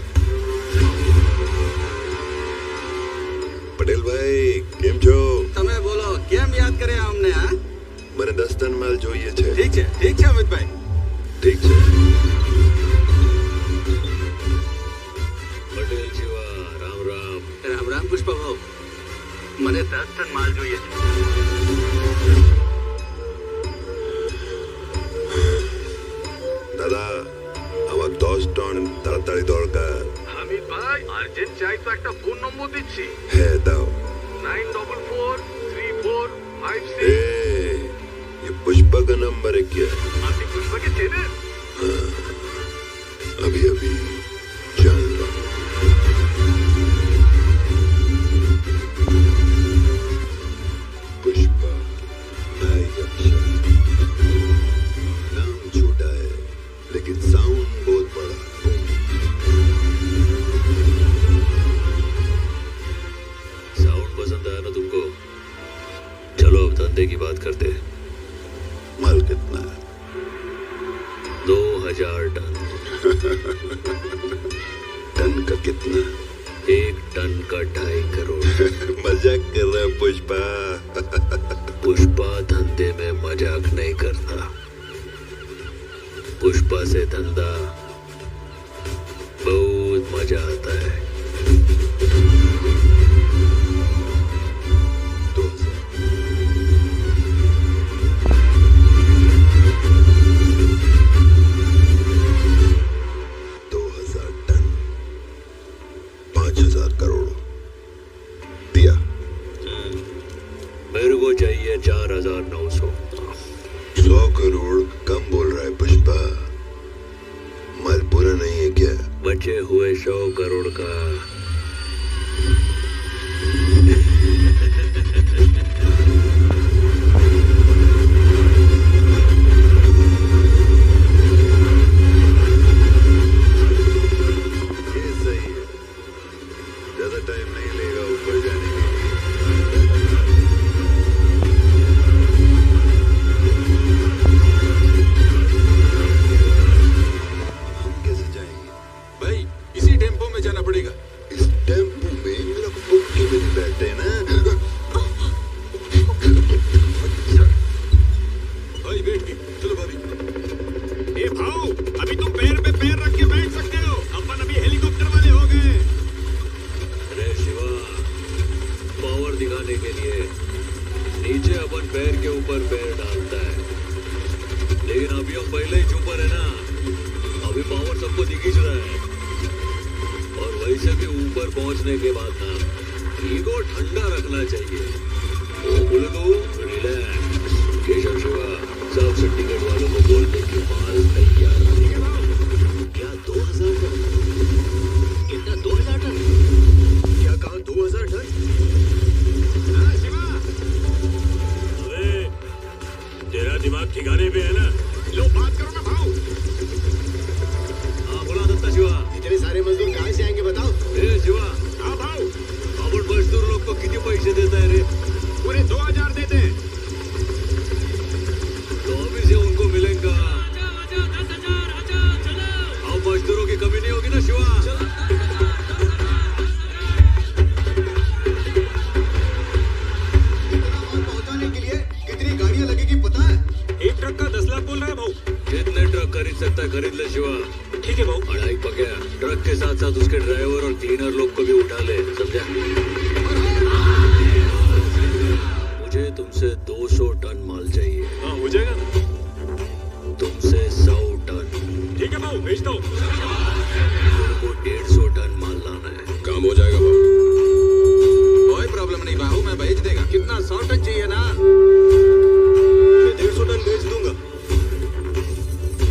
पटेल भाई केम छो? તમે બોલો કેમ યાદ કર્યા અમને? હા, મને 10 ટन માલ જોઈએ છે। ઠીક છે અમિત ભાઈ। ठीक है। पटेल शिवा, राम राम। રામ રામ પુષ્પા ભાવ, મને 10 ટન માલ જોઈએ છે। দাদা আমার 10 টন তাড়াতাড়ি দরকার। হামিদ ভাই, আর্জেন্ট চাই তো একটা ফোন নম্বর দিচ্ছি। হ্যাঁ দাও। 9443456। ए, ये पुष्पा का नंबर है क्या? আপনি পুষ্পা 1000 टन। टन का कितना? 1 टन का 2.5 करोड़। मजाक कर रहा है पुष्पा? पुष्पा धंधे में मजाक नहीं करता। पुष्पा से धंधा बहुत मजा आता है। मेरे को चाहिए 4900। 100 करोड़ कम बोल रहा है पुष्पा। माल पूरा नहीं है क्या? बचे हुए 100 करोड़ का ये सही है, ज्यादा टाइम नहीं लेगा ऊपर जाने के लिए। जाना पड़ेगा। इस टेम्पो में मेरा बुक्की भी नहीं बैठे ना। भाई बैठ गए, चलो भाभी। ए भाऊ, अभी तुम पैर पे पैर रख के बैठ सकते हो। अपन अभी हेलीकॉप्टर वाले हो गए। अरे शिवा, पावर दिखाने के लिए नीचे अपन पैर के ऊपर पैर डालता है, लेकिन अभी हम पहले ही ऊपर है ना। अभी पावर सबको दिखिच रहा है। और वैसे भी ऊपर पहुंचने के बाद ना ईगो ठंडा रखना चाहिए। वो बोले तो रिलैक्स। केशव शिवा, सब टिकट वालों को बोल दे कि माल तैयार है। क्या 2000 टन? कितना 2000 टन? क्या कहा 2000 टन? हाँ शिवा। अबे, तेरा दिमाग ठिकाने पे है ना? लो बात करो ना भाऊ। हाँ बोला दत्ता शिवा। इतने सारे मजदूर कहाँ से आएंगे बताओ? ए शिवा, हाँ भाऊ। अपन मजदूर लोग को कितने पैसे देता है रे? पूरे 2000 देते हैं। तो अभी से उनको मिलेगा। अब मजदूरों की कमी नहीं होगी ना शिवा? पहुंचाने के लिए कितनी गाड़ियां लगेगी पता है? एक ट्रक का 10 लाख बोल रहा है भाऊ। जितने ट्रक खरीद सकता है खरीद ले शिवा। ठीक है भाऊ। अढ़ाई पकया। ट्रक के साथ साथ उसके ड्राइवर और क्लीनर लोग को भी उठा ले, समझा? मुझे तुमसे 200 टन माल चाहिए। हाँ हो जाएगा ना। तुमसे 100 टन। ठीक है भाऊ, भेजता हूँ। मेरे को 150 टन माल लाना है। काम हो जाएगा भाऊ। कोई प्रॉब्लम नहीं भाऊ, मैं भेज देगा। कितना 100 टन चाहिए ना? मैं 150 टन भेज दूंगा।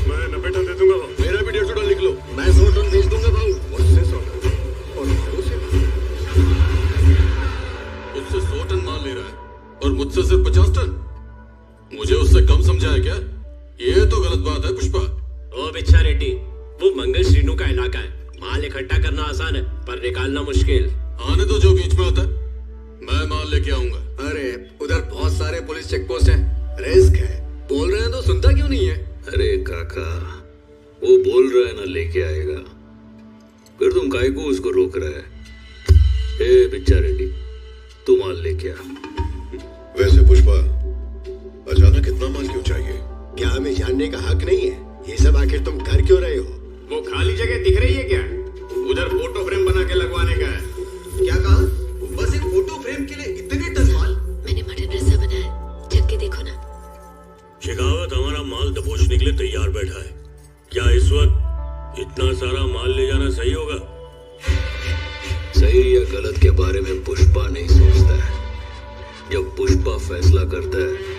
मैं 90 टन दे दूंगा भाऊ। मेरा भी 150 टन लिख लो। मैं 100 टन भेज दूंगा भाऊ। मुझसे 100 टन और उससे 100 टन माल ले रहा है और मुझसे सिर्फ 50 टन। मुझे उससे कम समझा है क्या? ये तो गलत बात है पुष्पा। ओ बिच्छा रेड्डी, वो मंगल श्रीनु का इलाका है। माल इकट्ठा करना आसान है पर निकालना मुश्किल। आने तो जो बीच में आता है, मैं माल लेके आऊंगा। अरे उधर बहुत सारे पुलिस चेक पोस्ट हैं, रिस्क है। बोल रहे हैं तो सुनता क्यों नहीं है? अरे काका, वो बोल रहा है ना लेके आएगा, फिर तुम काहे को उसको रोक रहा है? ए बिच्छा रेड्डी, तू माल लेके आ। वैसे पुष्पा, अचानक इतना माल क्यों चाहिए? क्या हमें जानने का हक नहीं है? ये सब आखिर तुम कर क्यों रहे हो? वो खाली जगह दिख रही है क्या? उधर फोटो फ्रेम बना के लगवाने का है। क्या कहा? बस एक फोटो फ्रेम के लिए इतने टन माल? मैंने मटन रस्सा बनाया, चख के देखो ना। शेखावत, हमारा माल दबोचने के लिए तैयार बैठा है। क्या इस वक्त इतना सारा माल ले जाना सही होगा? सही या गलत के बारे में पुष्पा नहीं सोचता है। जब पुष्पा फैसला करता है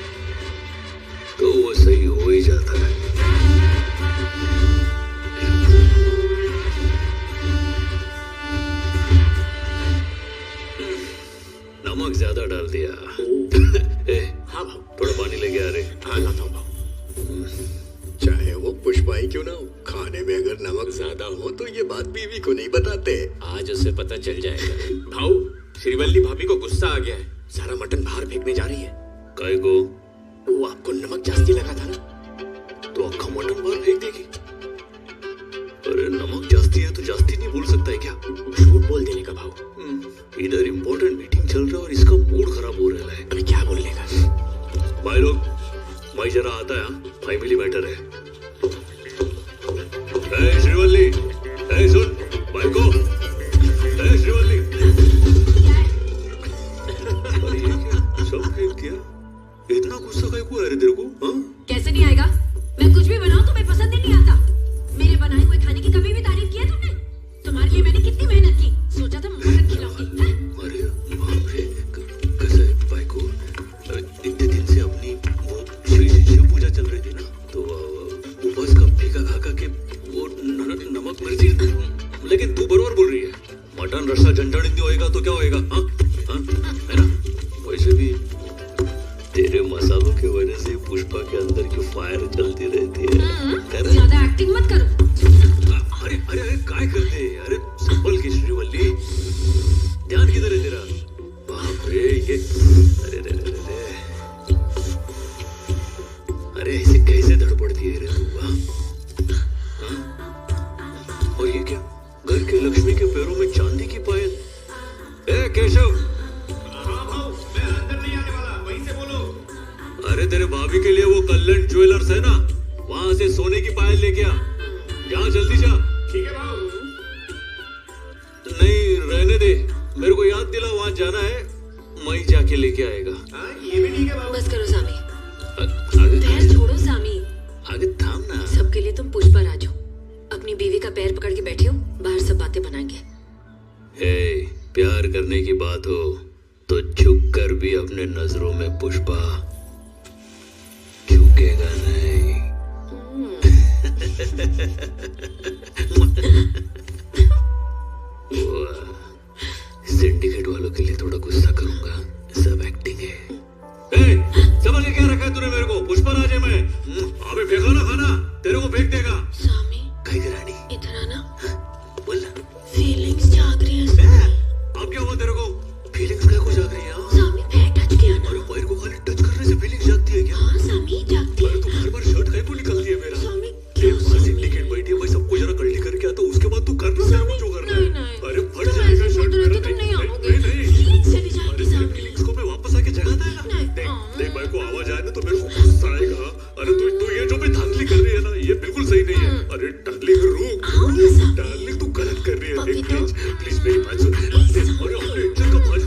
तो वो सही हो ही जाता है। नमक ज्यादा डाल दिया। ए, हाँ भाऊ। थोड़ा पानी लेके आ रहे। हाँ लाता हूँ भाऊ। चाहे वो पुष्पा ही क्यों ना हो, खाने में अगर नमक ज्यादा हो तो ये बात बीवी को नहीं बताते। आज उसे पता चल जाएगा। भाऊ, श्रीवल्ली भाभी को गुस्सा आ गया है। सारा मटन बाहर फेंकने जा रही है। काय को? वो आपको नमक जास्ती लगा था ना, तो अक्खा मटन बाहर फेंक देगी। अरे नमक जास्ती है तो जास्ती नहीं बोल सकता है क्या? झूठ बोल देने का भाव। इधर इम्पोर्टेंट मीटिंग चल रहा है और इसका मूड खराब हो रहा है। अरे क्या बोलने का? भाई लोग, भाई जरा आता है, फैमिली मैटर है। ए श्रीवल्ली, ए सुन, भाई को, ए श्रीवल्ली। अरे ये क्या? सब फेंक दिया? इतना गुस्सा काहे को आ रहा है तेरे को? हाँ? कैसे नहीं आएगा? मैं कुछ भी बनाऊं तुम्हें पसंद ही नहीं आता। मेरे बनाए हुए खाने की कभी भी तारीफ की है तुमने? तुम्हारे लिए मैंने कितनी मेहनत की, सोचा था मटन खिलाऊंगी। अरे बाप रे, कैसे भाई को? इतने दिन से अपनी वो श्री शिव पूजा चल रही थी ना, तो उपवास का फीका खा के वो नमक मिर्ची, लेकिन तू बरोबर बोल रही है। मटन रसा झंझट नहीं होएगा तो क्या होएगा? हाँ हाँ, है ना? वैसे भी तेरे मसालों की वजह से पुष्पा के अंदर की फायर चलती रहती है। ज्यादा एक्टिंग मत करो। अरे अरे अरे काय करते? अरे संभल की श्रीवल्ली, ध्यान किधर है तेरा? बाप रे ये, अरे रे रे रे, अरे ऐसे कैसे धड़पड़ती है रे तू? हाँ? और ये क्या? घर के लक्ष्मी के पैरों में चांदी की पायल? ए केशव, अरे तेरे भाभी के लिए वो कल्याण ज्वेलर्स है ना, वहां से सोने की पायल लेके आ। जा जल्दी जा। ठीक है भाऊ। नहीं रहने दे, मेरे को याद दिला, वहां जाना है, मैं जाके लेके आएगा। ये भी ठीक है भाऊ। बस करो सामी, आगे पैर छोड़ो सामी। आगे थाम ना। सबके लिए तुम पुष्पा राज हो, अपनी बीवी का पैर पकड़ के बैठे हो, बाहर सब बातें बनाएंगे। ए, प्यार करने की बात हो तो झुक कर भी अपने नजरों में पुष्पा झुकेगा नहीं। सिंडिकेट वालों के लिए थोड़ा गुस्सा करूंगा, सब एक्टिंग है। ए, समझ क्या रखा है तूने मेरे को? पुष्पा राज है मैं। अबे फेंको ना खाना, तेरे को फेंक देगा। सामी, कहीं रानी इधर आना। बोल। फीलिंग्स जाग रही है। अब क्या हुआ तेरे को? फीलिंग्स क्या को जाग रही है? सामी पैर टच किया ना। अरे पैर को खाली टच करने से फीलिंग्स जागती है क्या? हाँ सामी जागती है। अरे तू बार-बार शर्ट काहे को निकालती है मेरा? सामी तेरे पास सिंडिकेट बैठी है, मैं सबको जरा कल्टी करके आता हूँ, उसके बाद तू कर ले जो करना है। अरे फट जाएगा शर्ट मेरा। तुम नहीं आओगे। नहीं फीलिंग्स चली जाएगी सामी। फीलिंग्स को मैं वापस आके जगाता है ना। देख भाई को आवाज आए ना तो मेरे को गुस्सा आएगा। अरे तू ये जो भी धांधली कर रही है ना, ये बिल्कुल सही नहीं है। अरे डार्लिंग रुक, डार्लिंग तू गलत कर रही है। देख प्लीज मेरी बात सुन। अरे अपने इज्जत का बात।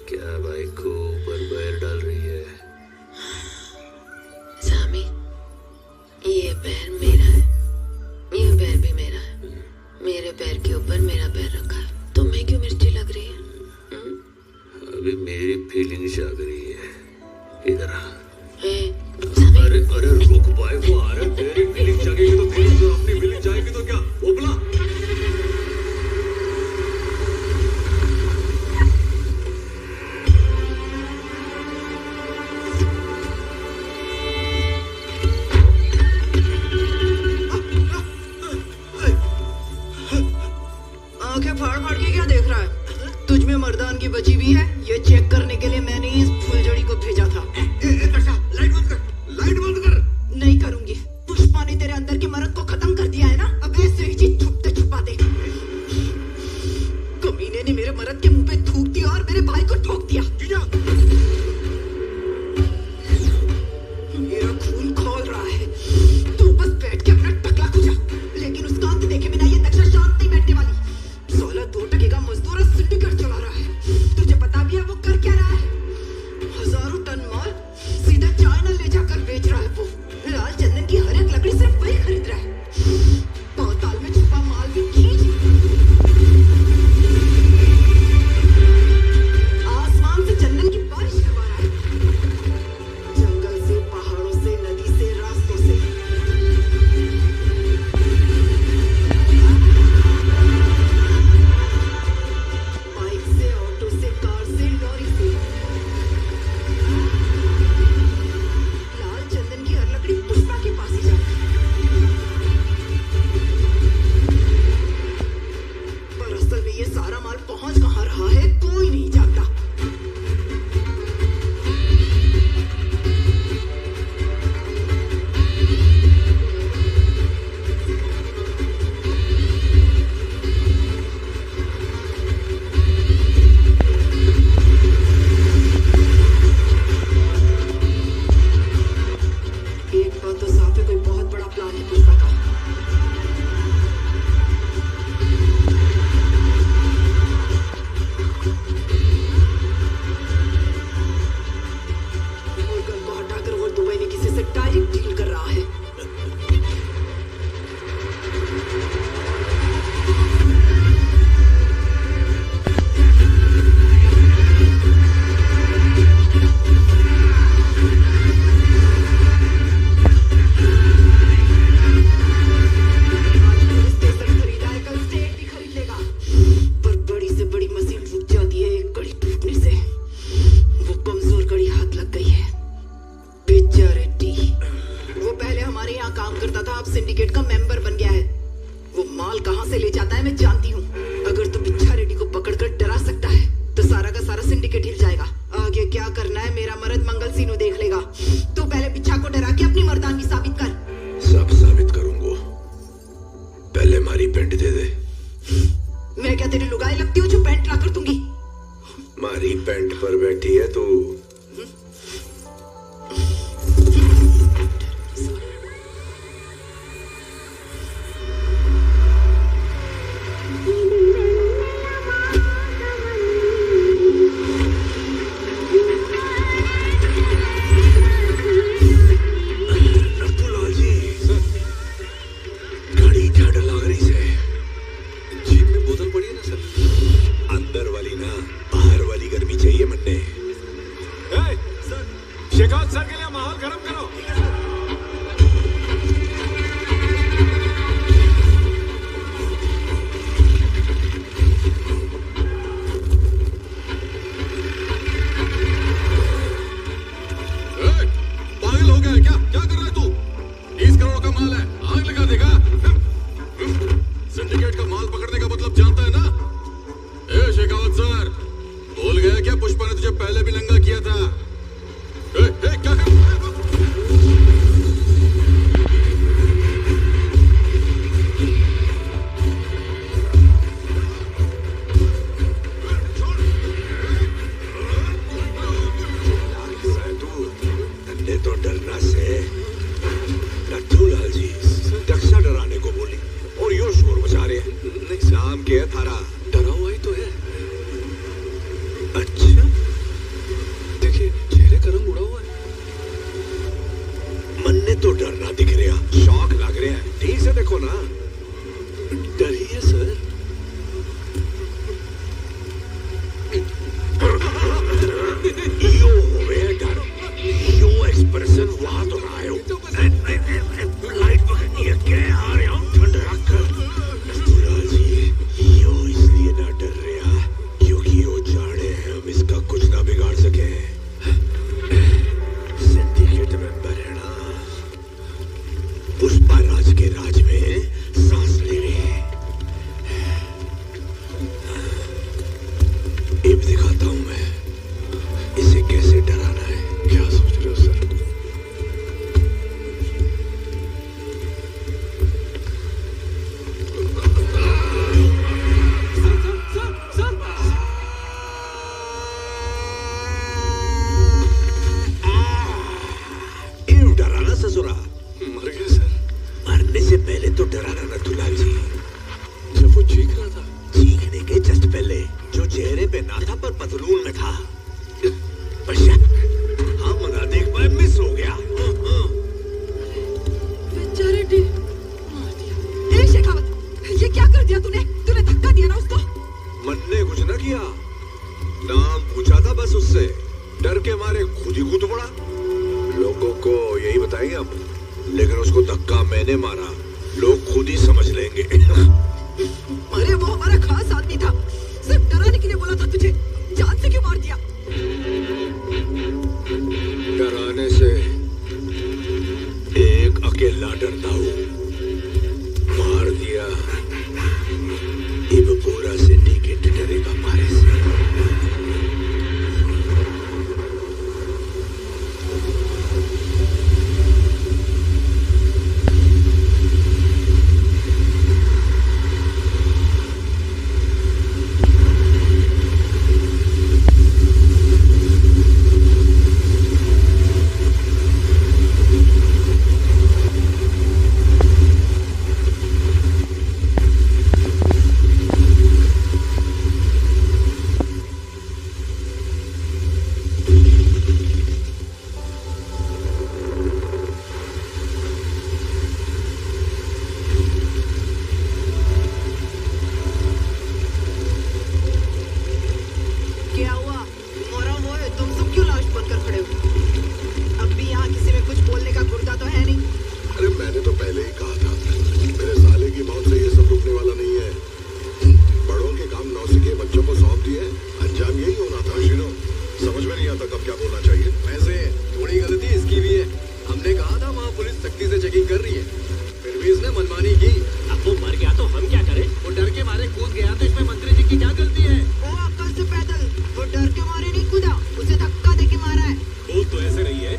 क्या भाई को ऊपर पैर डाल रही है? सामी, ये पैर मेरा है, ये पैर भी मेरा है। मेरे पैर के ऊपर मेरा पैर रखा है। तुम्हें क्यों मिर्ची लग रही है? अभी मेरी फीलिंग जाग रही है। इधर आ। सामी, अरे अरे रुक भाई, वो आ रहा है। तेरी फीलिंग जागेगी तो फीलिंग, तो अपनी फीलिंग जाएगी तो क्या? ओपला आंखें फाड़ फाड़ के क्या देख रहा है? तुझ में मर्दान की बची भी है, ये चेक करने के लिए मैंने इस फुलझड़ी को भेजा था। सिंडिकेट का मेंबर बन गया है। वो माल कहाँ से ले जाता है मैं जानती हूँ। अगर तू बिच्छा रेड्डी को पकड़कर डरा सकता है तो सारा का सारा सिंडिकेट हिल जाएगा। आगे क्या करना है मेरा मर्द मंगल सीनू देख लेगा। तू पहले बिच्छा को डरा के अपनी मर्दानगी साबित कर। सब साबित करूंगा, पहले हमारी पेंट दे दे। मैं क्या तेरी लुगाई लगती हूँ जो पेंट ला कर दूंगी? हमारी पेंट पर बैठी है तू।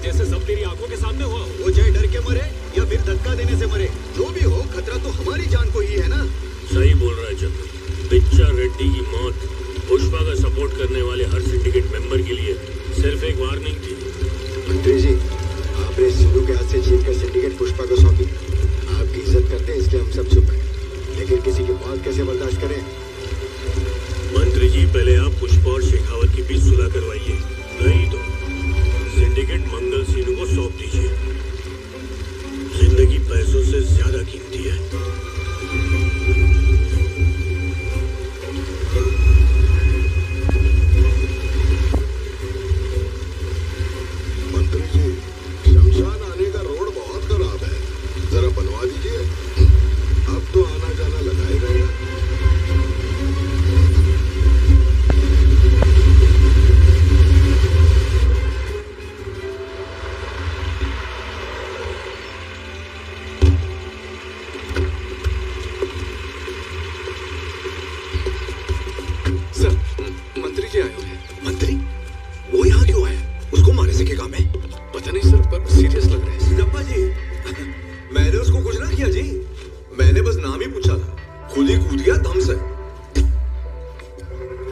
जैसे सब तेरी आंखों के सामने हुआ हो। वो चाहे डर के मरे या फिर धक्का देने से मरे, जो भी हो खतरा तो हमारी जान को ही है ना। सही बोल रहा है चंद्र। पिच्चा रेड्डी की मौत पुष्पा का सपोर्ट करने वाले हर सिंडिकेट मेंबर के लिए सिर्फ एक वार्निंग थी। मंत्री जी, आपने सिंधु के हाथ से छीन कर सिंडिकेट पुष्पा को सौंपी। आपकी इज्जत करते हैं इसलिए हम सब चुप हैं, लेकिन किसी की मौत कैसे बर्दाश्त करें। मंत्री जी, पहले आप पुष्पा और शेखावत की बीच सुलह करवाइए, नहीं तो सिंडिकेट मंगल सीनू को सौंप दीजिए। जिंदगी पैसों से ज्यादा कीमती है। मंत्री जी, शमशान आने का रोड बहुत खराब है, जरा बनवा दीजिए। अब तो आना जाना लगाएगा ही। सर, मंत्री जी आए हुए हैं। मंत्री? वो यहाँ क्यों आया? उसको मारने से क्या काम है? पता नहीं सर, पर सीरियस लग रहा है। गप्पा जी, मैंने उसको कुछ ना किया जी। मैंने बस नाम ही पूछा था, खुद ही कूद गया दम से।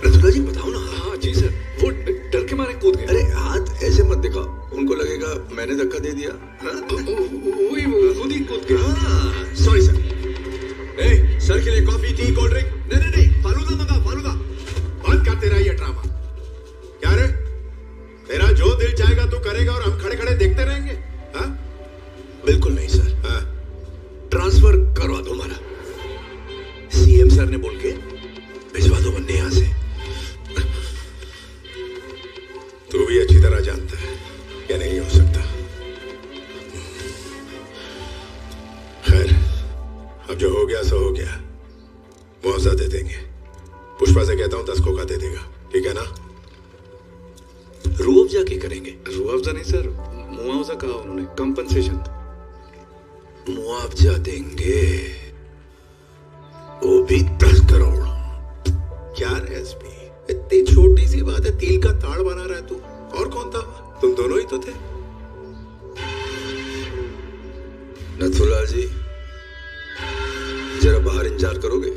रतुला जी बताओ ना। हाँ जी सर, वो डर के मारे कूद गए। अरे हाथ ऐसे मत दिखाओ, उनको लगेगा मैंने धक्का दे दिया। वही वो खुद ही कूद गए। Sorry sir. सर के लिए कॉफी, टी, कोल्ड ड्रिंक? नहीं, फालूदा मंगा, फालूदा। बंद कर तेरा ये ड्रामा। क्या रे, तेरा जो दिल चाहेगा तू करेगा और हम खड़े खड़े देखते रहेंगे? हाँ? बिल्कुल नहीं सर। हाँ? ट्रांसफर करवा दो हमारा। सीएम सर ने बोल के भिजवा दो बंदे यहाँ से। तू भी अच्छी तरह जानता है क्या नहीं हो सकता। खैर, अब जो हो गया सो हो गया। मुआवजा दे देंगे। पुष्पा से कहता हूँ 10 खोखा दे देगा, ठीक है ना? रुअफ़ज़ा क्या करेंगे? रुअफ़ज़ा नहीं सर, मुआवजा कहा उन्होंने, कंपनसेशन। मुआवजा देंगे, वो भी 10 करोड़। क्या रे एसपी, इतनी छोटी सी बात है, तिल का ताड़ बना रहा है तू। और कौन था? तुम दोनों ही तो थे। नथुलाल जी, जरा बाहर इंतजार करोगे?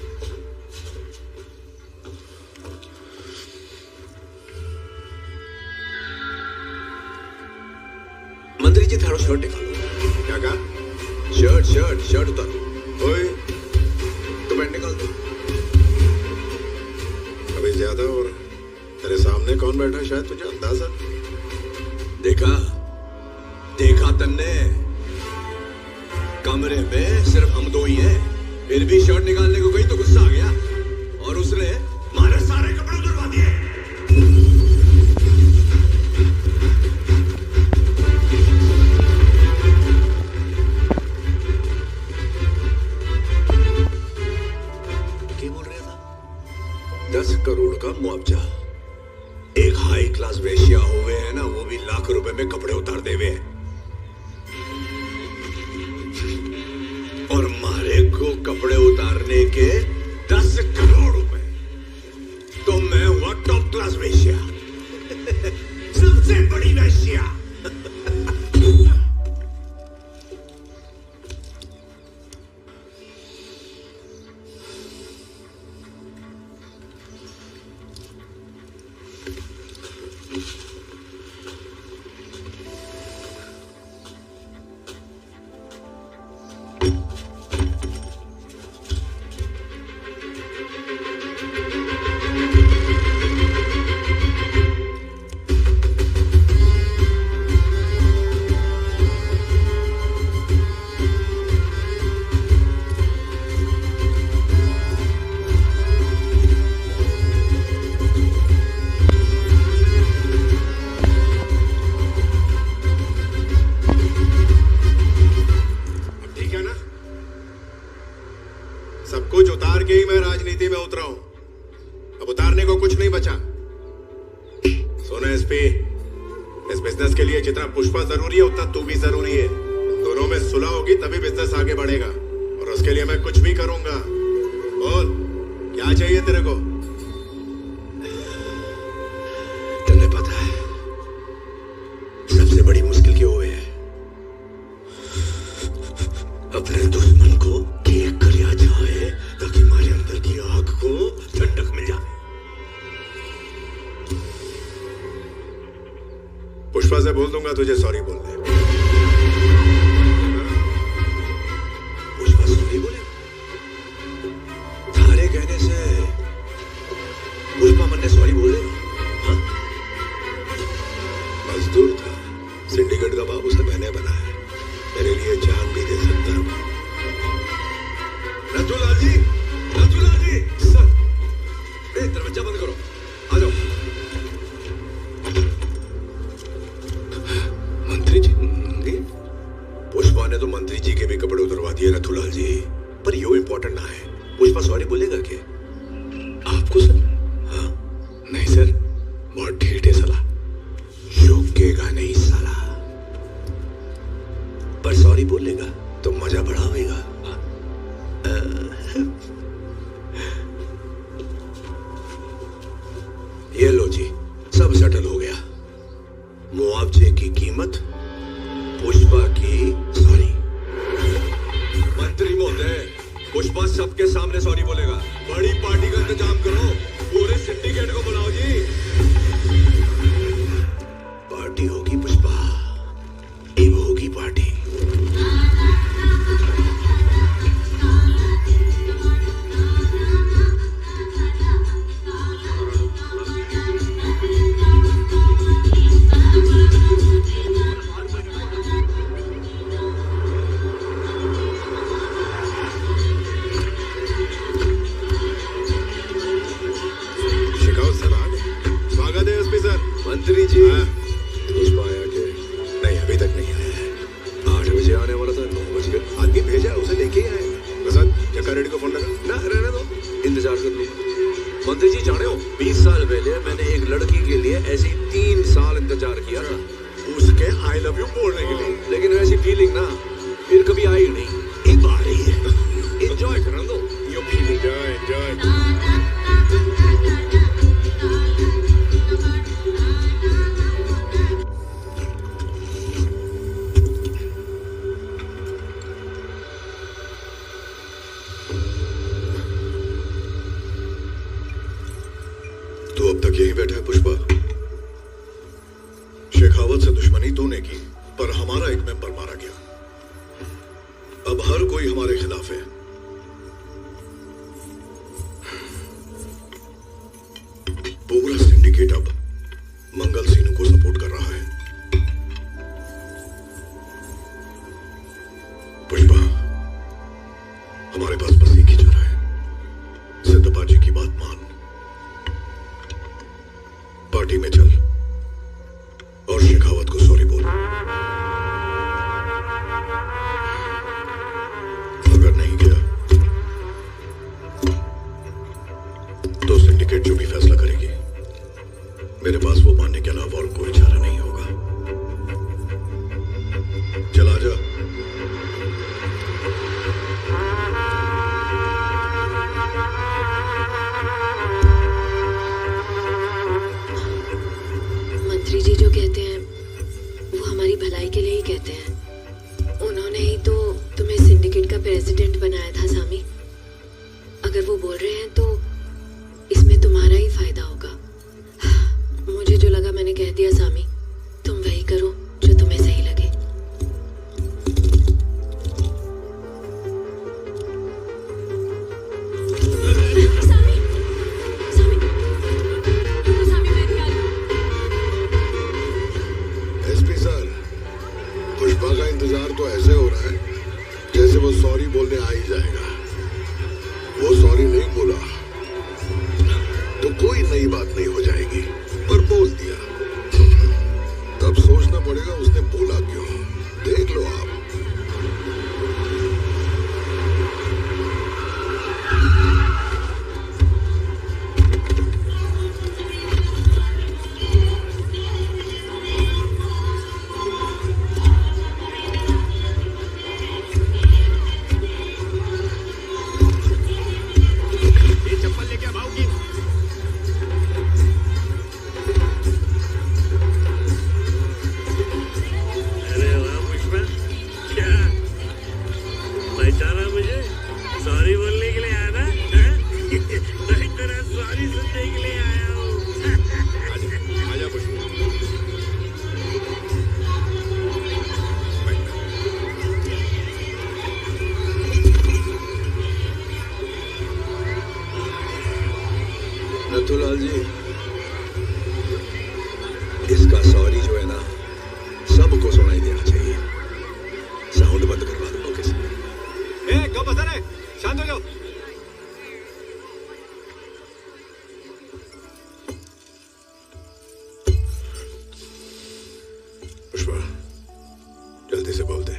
मंत्री जी, थारो शर्ट निकालो। क्या कहा? शर्ट उतारो। ओए, तो पैंट निकाल दो। अभी ज्यादा हो रहा। तेरे सामने कौन बैठा है शायद तुझे अंदाजा? देखा तन्ने, कमरे में सिर्फ हम दो ही हैं। फिर भी शर्ट निकालने को गई तो गुस्सा आ गया और उसने हमारे सारे कपड़े उतरवा दिए। क्या बोल रहा था? 10 करोड़ का मुआवजा। एक हाई क्लास वेश्या हुए है ना, वो भी लाख रुपए में कपड़े उतार देवे हैं। और मारे को कपड़े उतारने के 10 करोड़ रुपए। तो मैं हुआ टॉप क्लास वेश्या, सबसे बड़ी वेश्या। बिजनेस के लिए जितना पुष्पा जरूरी है उतना तू भी जरूरी है। दोनों में सुलह होगी तभी बिजनेस आगे बढ़ेगा, और उसके लिए मैं कुछ भी करूंगा। बोल, क्या चाहिए तेरे को? तुम्हें पता है सबसे बड़ी मुश्किल क्या अपने दुश्मन को केक करिया जाए ताकि हमारे अंदर की आग को ठंडक मिल जाए। पुष्पा से बोल दूंगा तुझे सॉरी बोलने। पुष्पा सॉरी बोले? थारे कहने से पुष्पा मन ने सॉरी बोल देगा? हाँ? मजदूर था, सिंडिकेट का बाबू से मैंने बनाया, मेरे लिए जान भी दे सकता हूँ। रतुलाल जी, रतुलाल जी, सर, दरवाजा बंद करो, आ जाओ। मंत्री जी, पुष्पा ने तो मंत्री जी के भी कपड़े उतरवा दिए रतुलाल जी, पर यो इम्पोर्टेंट ना है। पुष्पा सॉरी बोलेगा क्या आपको सर? हाँ, नहीं सर, बहुत ढीठ है साला, झुकेगा नहीं साला, पर सॉरी बोलेगा तो मजा बढ़ावेगा। ये लो जी, सब सेटल हो गया। मुआवजे की कीमत, पुष्पा की सॉरी। मंत्री महोदय, पुष्पा सबके सामने सॉरी बोलेगा। बड़ी पार्टी का इंतजाम करो, पूरे सिंडिकेट को बुलाओ जी। पार्टी होगी पुष्पा, अब होगी पार्टी। मंत्री जी, पुष्पा आया क्या? नहीं, अभी तक नहीं आया है। 8 बजे आने वाला था, 9 बज गए। आदमी भेजा, उसे लेके ही आएगा। प्रसाद, जक्का रेड्डी को फोन लगा ना, रहने दो, इंतजार कर लूंगा। मंत्री जी जाने हो, 20 साल पहले मैंने एक लड़की के लिए ऐसे 3 साल इंतजार किया था, उसके आई लव यू बोलने के लिए, लेकिन ऐसी फीलिंग ना फिर कभी आई नहीं। एक बार ही है, एंजॉय करने दो यो फीलिंग। तू अब तक यही बैठा है पुष्पा? शेखावत से दुश्मनी तूने की, पर हमारा एक मेंबर मारा गया। अब हर कोई हमारे खिलाफ है। पूरा सिंडिकेट अब मंगल सीनू को सपोर्ट कर रहा है। पुष्पा, हमारे पास बस एक ही चारा है, सिद्धप्पा जी की बात मान, पार्टी में चल और शेखावत को सॉरी बोल। अगर नहीं गया तो सिंडिकेट जो भी फैसला करेगी, मेरे पास वो मानने के अलावा और कोई चारा नहीं होगा। चला जा। मंत्री जी जो कहते हैं वो हमारी भलाई के लिए ही कहते हैं। उन्होंने ही तो तुम्हें सिंडिकेट का प्रेसिडेंट बनाया था सामी। अगर वो बोल रहे हैं तो इसमें तुम्हारा ही फायदा होगा। मुझे जो लगा मैंने कह दिया सामी, तुम वही करो जो तुम्हें सही लगे। सामी, सामी, सामी मैं भी आ रही हूँ। एसपी सर, पुष्पा का इंतजार तो ऐसे हो रहा है जैसे वो सॉरी बोलने आ ही जाएगा। वो सॉरी नहीं बोला तो कोई नई बात नहीं हो जाएगी, पर बोल दिया तब सोचना पड़ेगा उसने बोला क्यों। देख लो आप। जल्दी से बोल दे।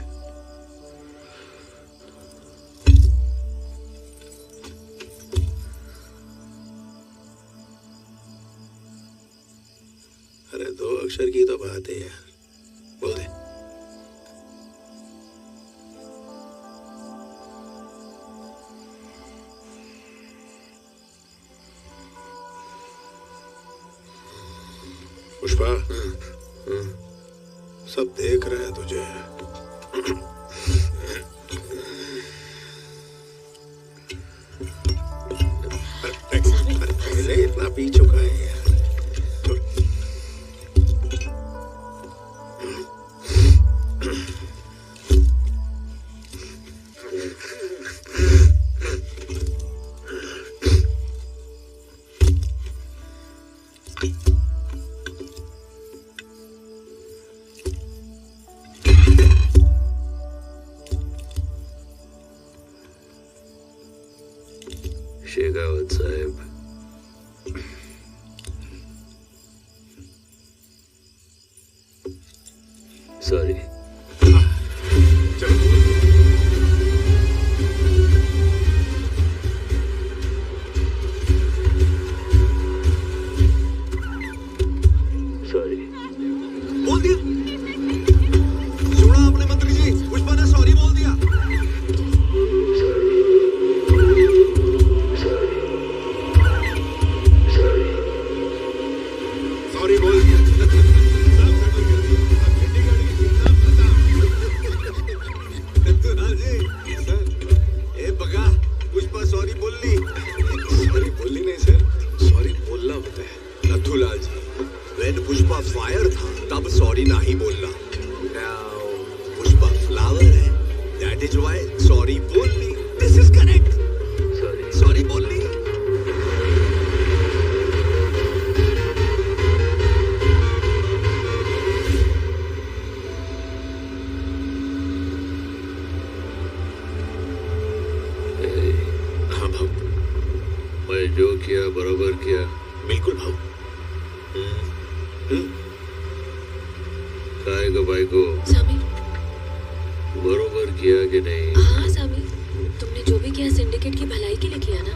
अरे 2 अक्षर की तो बात है यार, बोल दे। पुष्पा, सब देख रहे हैं तुझे। पहले इतना पी चुका है यार। शेखावत साहब, सॉरी। सॉरी बोल दिया। सुना आपने मंत्री जी, पुष्पा ने सॉरी बोल दिया। सॉरी बोल दिया। पुष्पा सॉरी बोल ली। सॉरी बोलनी नहीं सर, सॉरी बोलना होता है। नथुलाल जी, when पुष्पा फायर था तब सॉरी नहीं बोलना। Now पुष्पा फ्लावर है, that is why सॉरी बोल ली। This is correct। सॉरी बोल ली। मैं जो किया बराबर किया। बिल्कुल भाऊ। काय का भाई को सामी, बरोबर किया कि नहीं? हाँ सामी, तुमने जो भी किया सिंडिकेट की भलाई के लिए किया ना।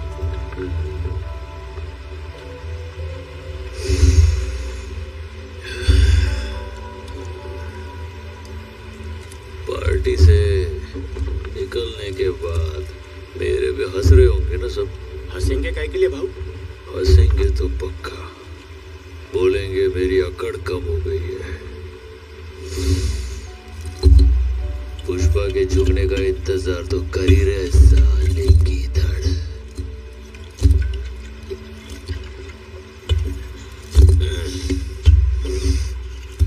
पार्टी से निकलने के बाद मेरे भी हंस रहे होंगे ना सब। हंसेंगे काय के लिए भाऊ? हंसेंगे तो पक्का, बोलेंगे मेरी अकड़ कम हो गई है। पुष्पा के झुकने का इंतजार तो कर ही रहे साले की धड़।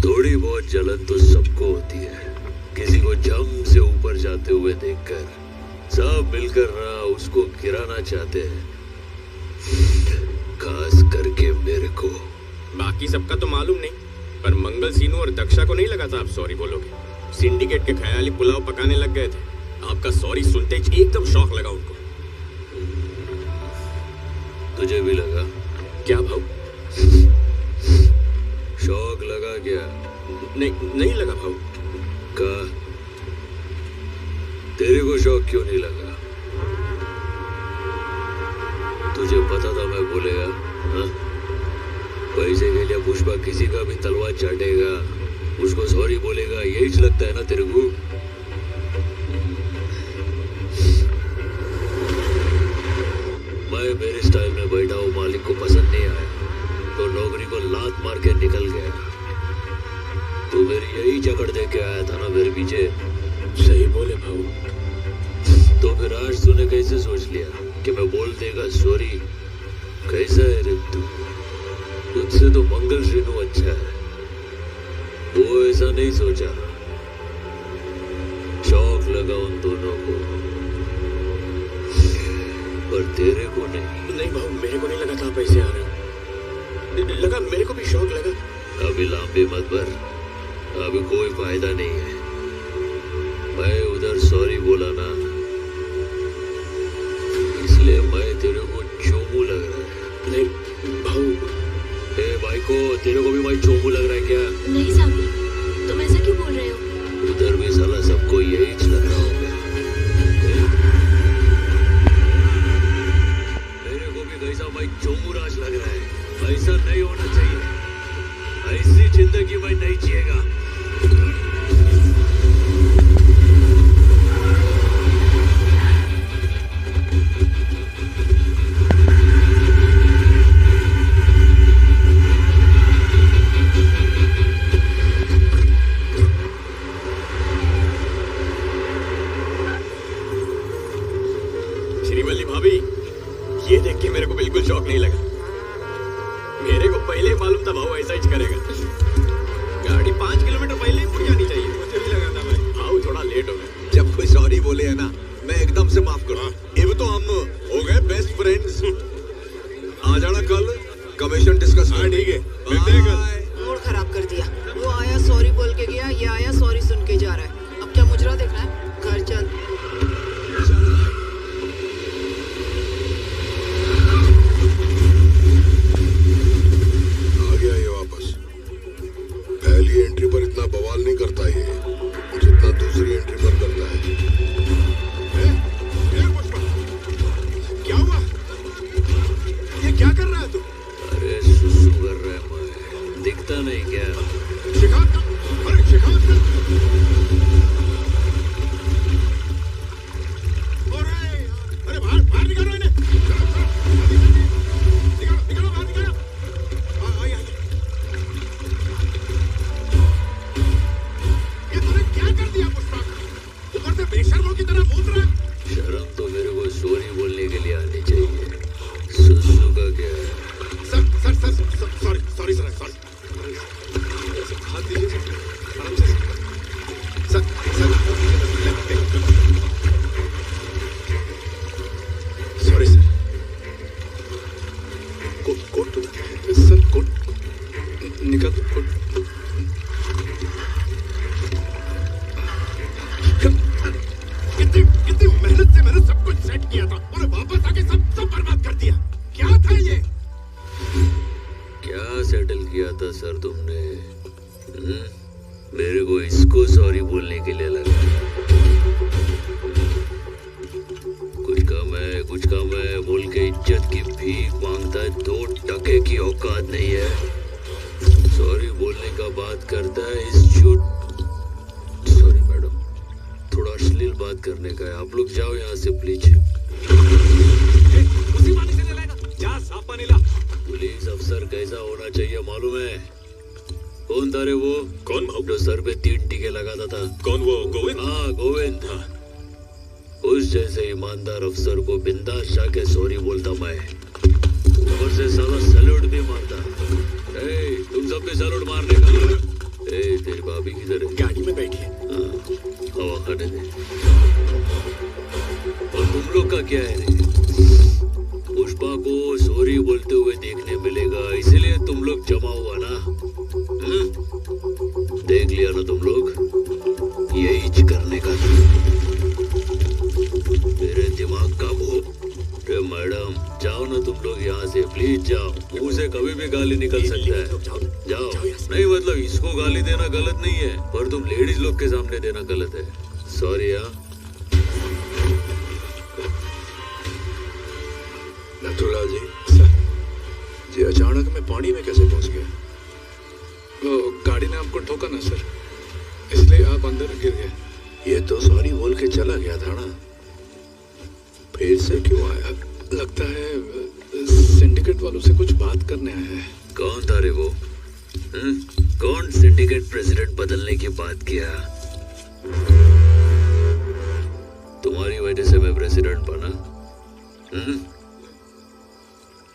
थोड़ी बहुत जलन तो सबको होती है, किसी को जम से ऊपर जाते हुए देखकर। सब मिलकर ना उसको गिराना चाहते हैं, खास करके मेरे को। बाकी सबका तो मालूम नहीं, पर मंगल, सीनू और दक्षा को नहीं लगा था आप सॉरी बोलोगे। सिंडिकेट के ख्याली पुलाव पकाने लग गए थे। आपका सॉरी सुनते ही एकदम शौक लगा उनको। तुझे भी लगा क्या भाऊ? शौक लगा क्या? नहीं लगा भाऊ। का तेरे को शौक क्यों नहीं लगा? तुझे पता था मैं बोलेगा, हाँ? पैसे के लिए पुष्पा किसी का भी तलवार चाटेगा, उसको सॉरी बोलेगा, यही लगता है ना तेरे को? मैं मेरे स्टाइल में बैठा हूँ, मालिक को पसंद नहीं आया तो नौकरी को लात मार के निकल गया। तू मेरी यही जकड़ दे के आया था ना मेरे पीछे। सही बोले भाऊ। तो फिर आज तूने कैसे सोच लिया कि मैं बोल देगा सॉरी? कैसा है रे तू? तुझसे तो मंगल सीनू अच्छा है, वो ऐसा नहीं सोचा। शौक लगा उन दोनों को, पर तेरे को नहीं। नहीं भाऊ, मेरे को नहीं लगा था आप ऐसे आ रहे हो। लगा, मेरे को भी शौक लगा। अभी लांबी मत भर, अभी कोई फायदा नहीं है। मैं उधर सॉरी बोला ना, इसलिए मैं तेरे को चोमू लग रहा है। नहीं भाऊ। भाई को तेरे को भी भाई चोमू लग रहा है क्या? नहीं सामी, तुम ऐसा क्यों बोल रहे हो? उधर भी साला सेट किया था, उन्हें वापस आके सब बर्बाद कर दिया। क्या था ये? क्या सेटल किया था सर तुमने? मेरे को इसको सॉरी बोलने के लिए लगा। कुछ कम है बोल के इज्जत की भीख मांगता है, 2 टके की औकात नहीं है। सॉरी बोलने का बात करता है इस झूठ। सॉरी मैडम, थोड़ा अश्लील बात करने का है। आप लोग जाओ यहाँ से प्लीज। उसी पानी से ले लेगा, जा साफ पानी ला। पुलिस अफसर कैसा होना चाहिए मालूम है? कौन था रे वो? कौन? जो सर पे 3 टीके लगाता था। कौन वो? गोविंद? हाँ गोविंद था। उस जैसे ईमानदार अफसर को बिंदास जाके सॉरी बोलता मैं। ऊपर से साला सैल्यूट भी मारता। तुम सब भी सैल्यूट मारने का। तेरी भाभी किधर है? गाड़ी में बैठी है। हवा खाने दे। और तुम लोग का क्या है रे? पुष्पा को सॉरी बोलते हुए देखने मिलेगा, इसीलिए तुम लोग जमा हुआ ना? देख लिया ना तुम लोग? यही करने का मेरे दिमाग का भूत। मैडम जाओ ना तुम लोग यहाँ से, प्लीज जाओ। मुंह से कभी भी गाली निकल सकता है। जाओ। नहीं मतलब इसको गाली देना गलत नहीं है, पर तुम लेडीज लोग के सामने देना गलत है। सॉरी यार। नथुलाल जी, जी अचानक मैं पानी में कैसे पहुंच गया? गाड़ी ने आपको ठोका ना सर, इसलिए आप अंदर गिर गए। ये तो सॉरी बोल के चला गया था ना, फिर से क्यों आया? लगता है सिंडिकेट वालों से कुछ बात करने आया है। कौन था रे वो? कौन सिंडिकेट प्रेसिडेंट बदलने की बात किया? तुम्हारी वजह से मैं प्रेसिडेंट बना।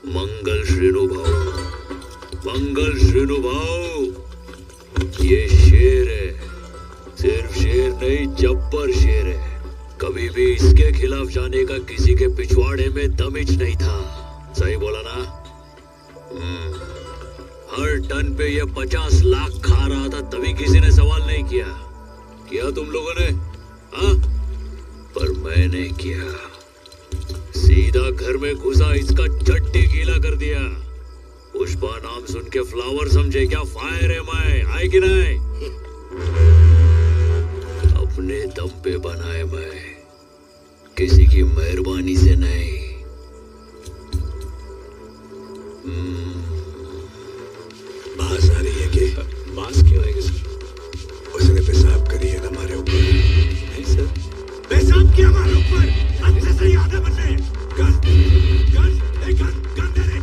मंगल श्रीनु भाऊ, मंगल श्रीनु भाऊ, ये शेर है, सिर्फ शेर नहीं जब्बर शेर है। कभी भी इसके खिलाफ जाने का किसी के पिछवाड़े में दमिज नहीं था। सही बोला ना? हर टन पे ये 50 लाख खा रहा था, तभी किसी ने सवाल नहीं किया तुम लोगों ने? हाँ, पर मैंने किया। सीधा घर में घुसा, इसका चट्टी गीला कर दिया। पुष्पा नाम सुन के फ्लावर समझे क्या? फायर है मैं, आए कि नहीं? अपने दम पे बनाए मैं, किसी की मेहरबानी से नहीं। बास आ रही है कि? बास क्यों आएगी सर? उसने पेशाब करी है ना हमारे ऊपर? नहीं सर। पेशाब किया हमारे ऊपर? अच्छे से याद है बन्ने। गन दे रहे।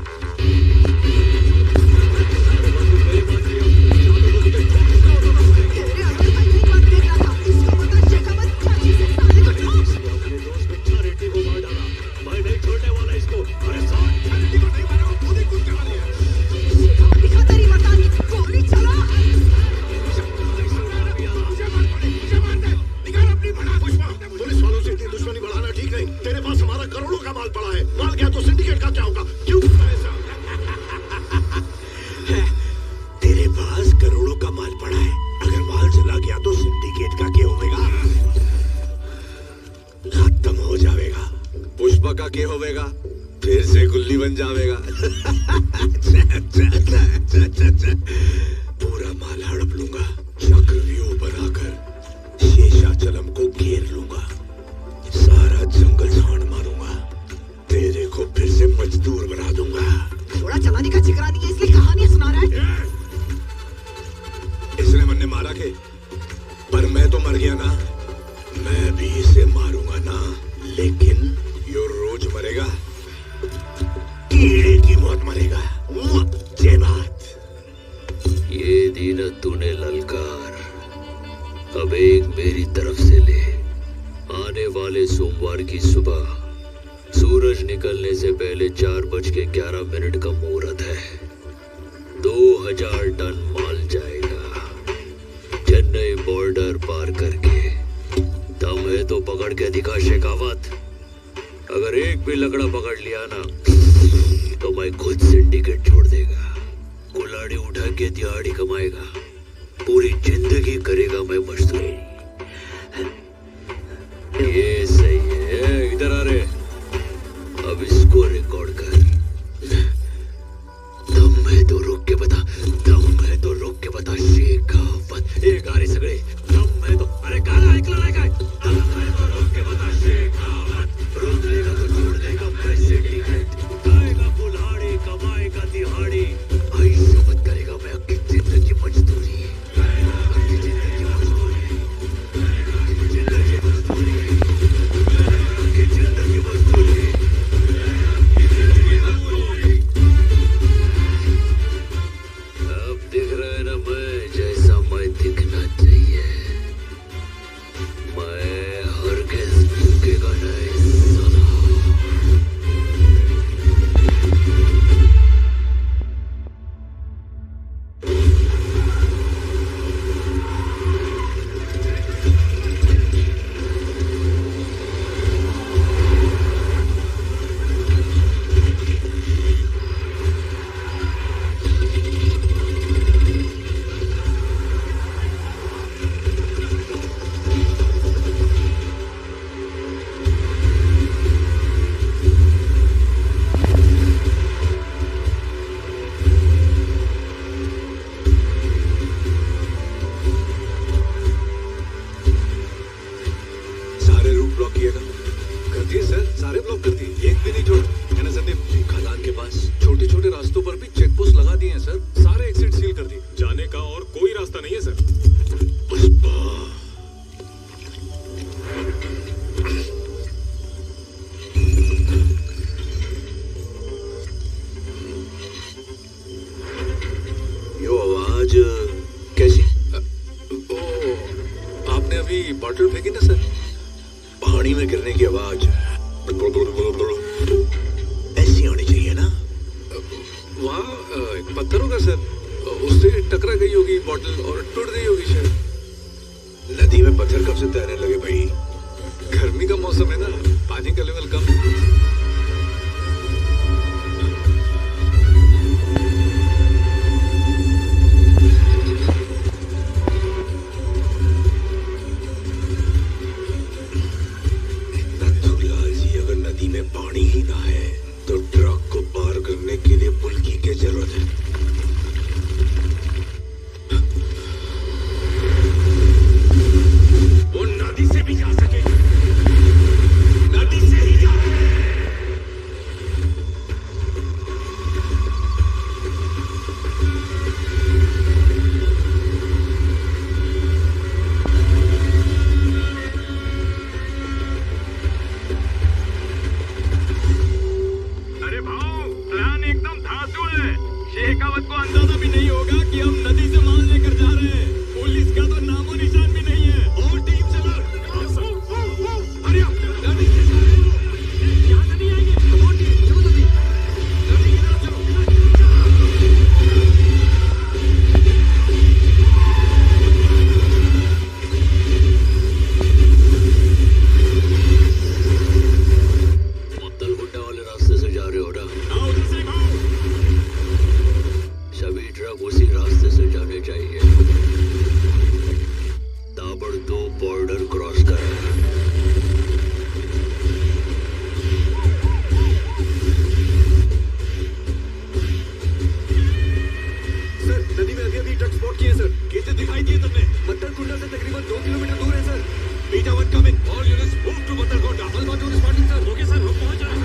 फिर से गुल्ली बन जाएगा। पूरा माल हड़प लूंगा, चक्रव्यूह बनाकर शेषाचलम को घेर लूंगा, सारा जंगल छान मारूंगा, तेरे को फिर से मजदूर बना दूंगा। घोड़ा चलाने का जिगरा नहीं है, इसलिए कहानियां सुना रहा है। इसने मैंने मारा के, पर मैं तो मर गया ना। मैं भी इसे मारूंगा ना, लेकिन यो रोज मरेगा, कीड़े की मौत मरेगा। ये बात। ये दिन तूने ललकार, अब एक मेरी तरफ से ले। आने वाले सोमवार की सुबह सूरज निकलने से पहले 4:11 का मुहूर्त है। 2000 टन माल जाएगा चेन्नई बॉर्डर पार करके। दम है तो पकड़ के दिखा शेखावत। अगर एक भी लकड़ा पकड़ लिया ना तो मैं खुद सिंडिकेट छोड़ देगा। कुल्हाड़ी उठा के दिहाड़ी कमाएगा, पूरी जिंदगी करेगा मैं मजदूरी। ये सही है। इधर आ रहे। बॉटल फेंकी ना सर? पानी में गिरने की आवाज ऐसी होनी चाहिए ना। वहाँ एक पत्थर होगा सर, उससे टकरा गई होगी बॉटल और टूट गई होगी शायद। नदी में पत्थर कब से तैरने लगे भाई? गर्मी का मौसम है ना, पानी का लेवल कम। में पानी ही ना है तो ट्रक को पार करने के लिए पुल की क्या जरूरत है? वो नदी से भी जा सके, नदी से ही जा रहे हैं। शेखावत को अंदाजा भी नहीं होगा कि हम नदी से माल लेकर जा रहे हैं। पुलिस का तो नामो निशान भी नहीं है। और टीम से लड़। हरी अप, नदी से जा रहे हो। यहाँ नदी आई है। और टीम, चलो नदी। नदी की तरफ चलो। तलगुड्डा वाले रास्ते से जा रहे हो ना? आओ उधर से आओ। सभी ट्रक उसी रास्ते से जाने चाहिए। ताबड़तोड़ बॉर्डर क्रॉस कर। सर, नदी में अभी ट्रक स्पॉट किए सर। कैसे दिखाई दिए तुमने? मत्तरकुंडा से तकरीबन 2 किलोमीटर दूर है sir. Beta 1 come in. All units move to Mattarkunda. Alpha 2 responding sir. Okay sir, हम पहुंच रहे हैं।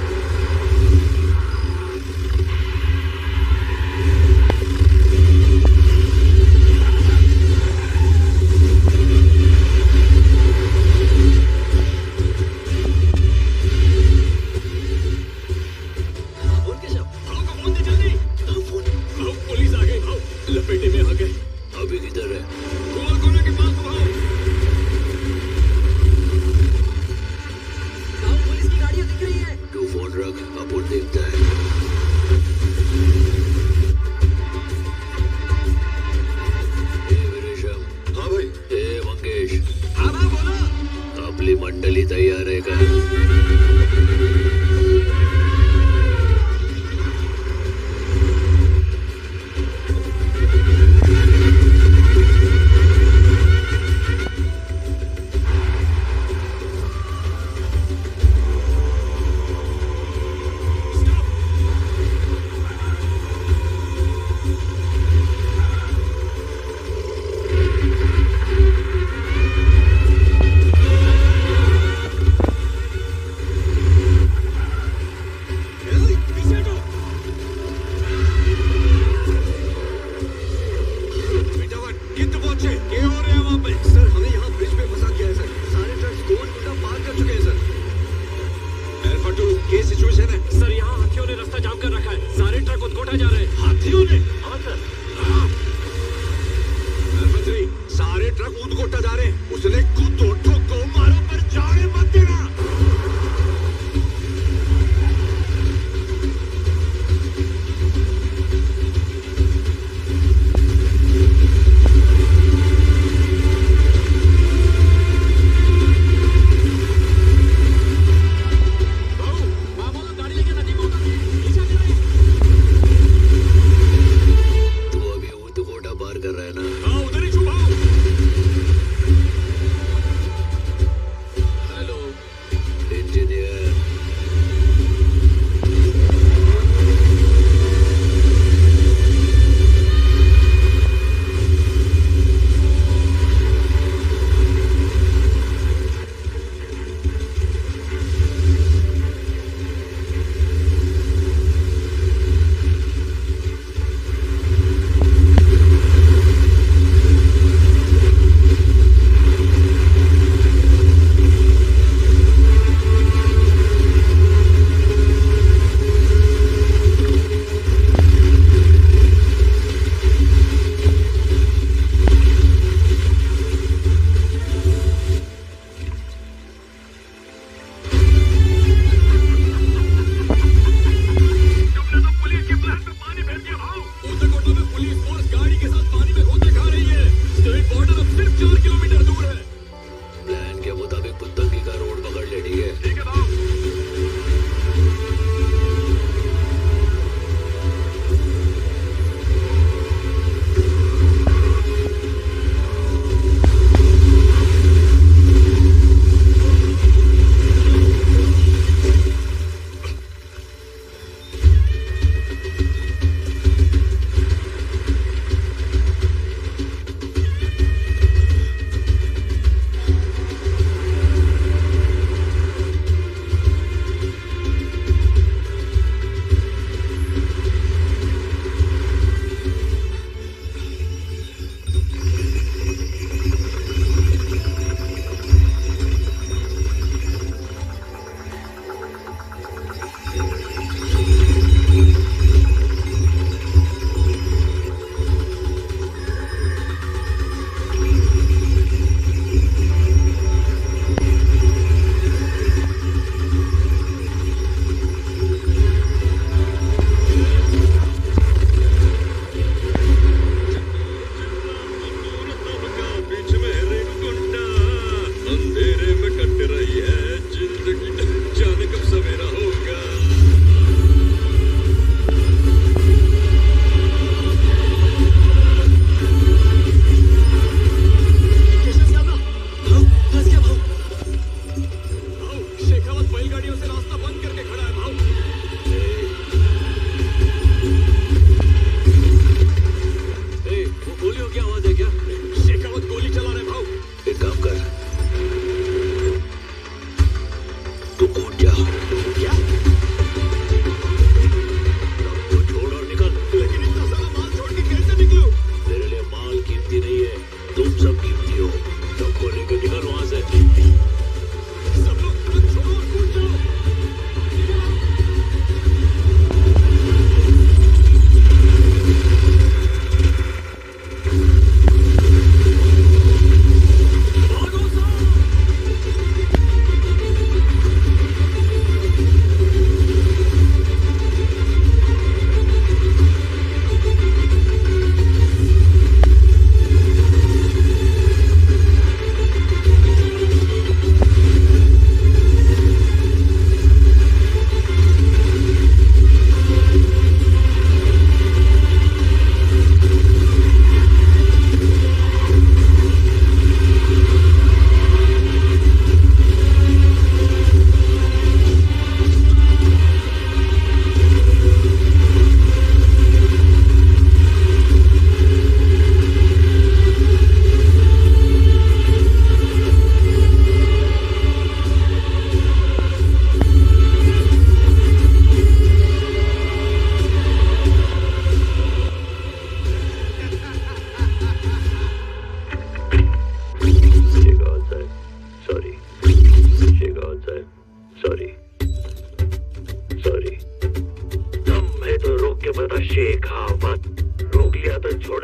लपेटे में आ गए। अभी किधर है? गोल कोना के पास भागो। पुलिस की गाड़ियां दिख रही है। तू फोन रख, अपन देखता है। वीरेशम। हाँ भाई। मंगेश। हाँ बोला। आपली मंडली तैयार है का?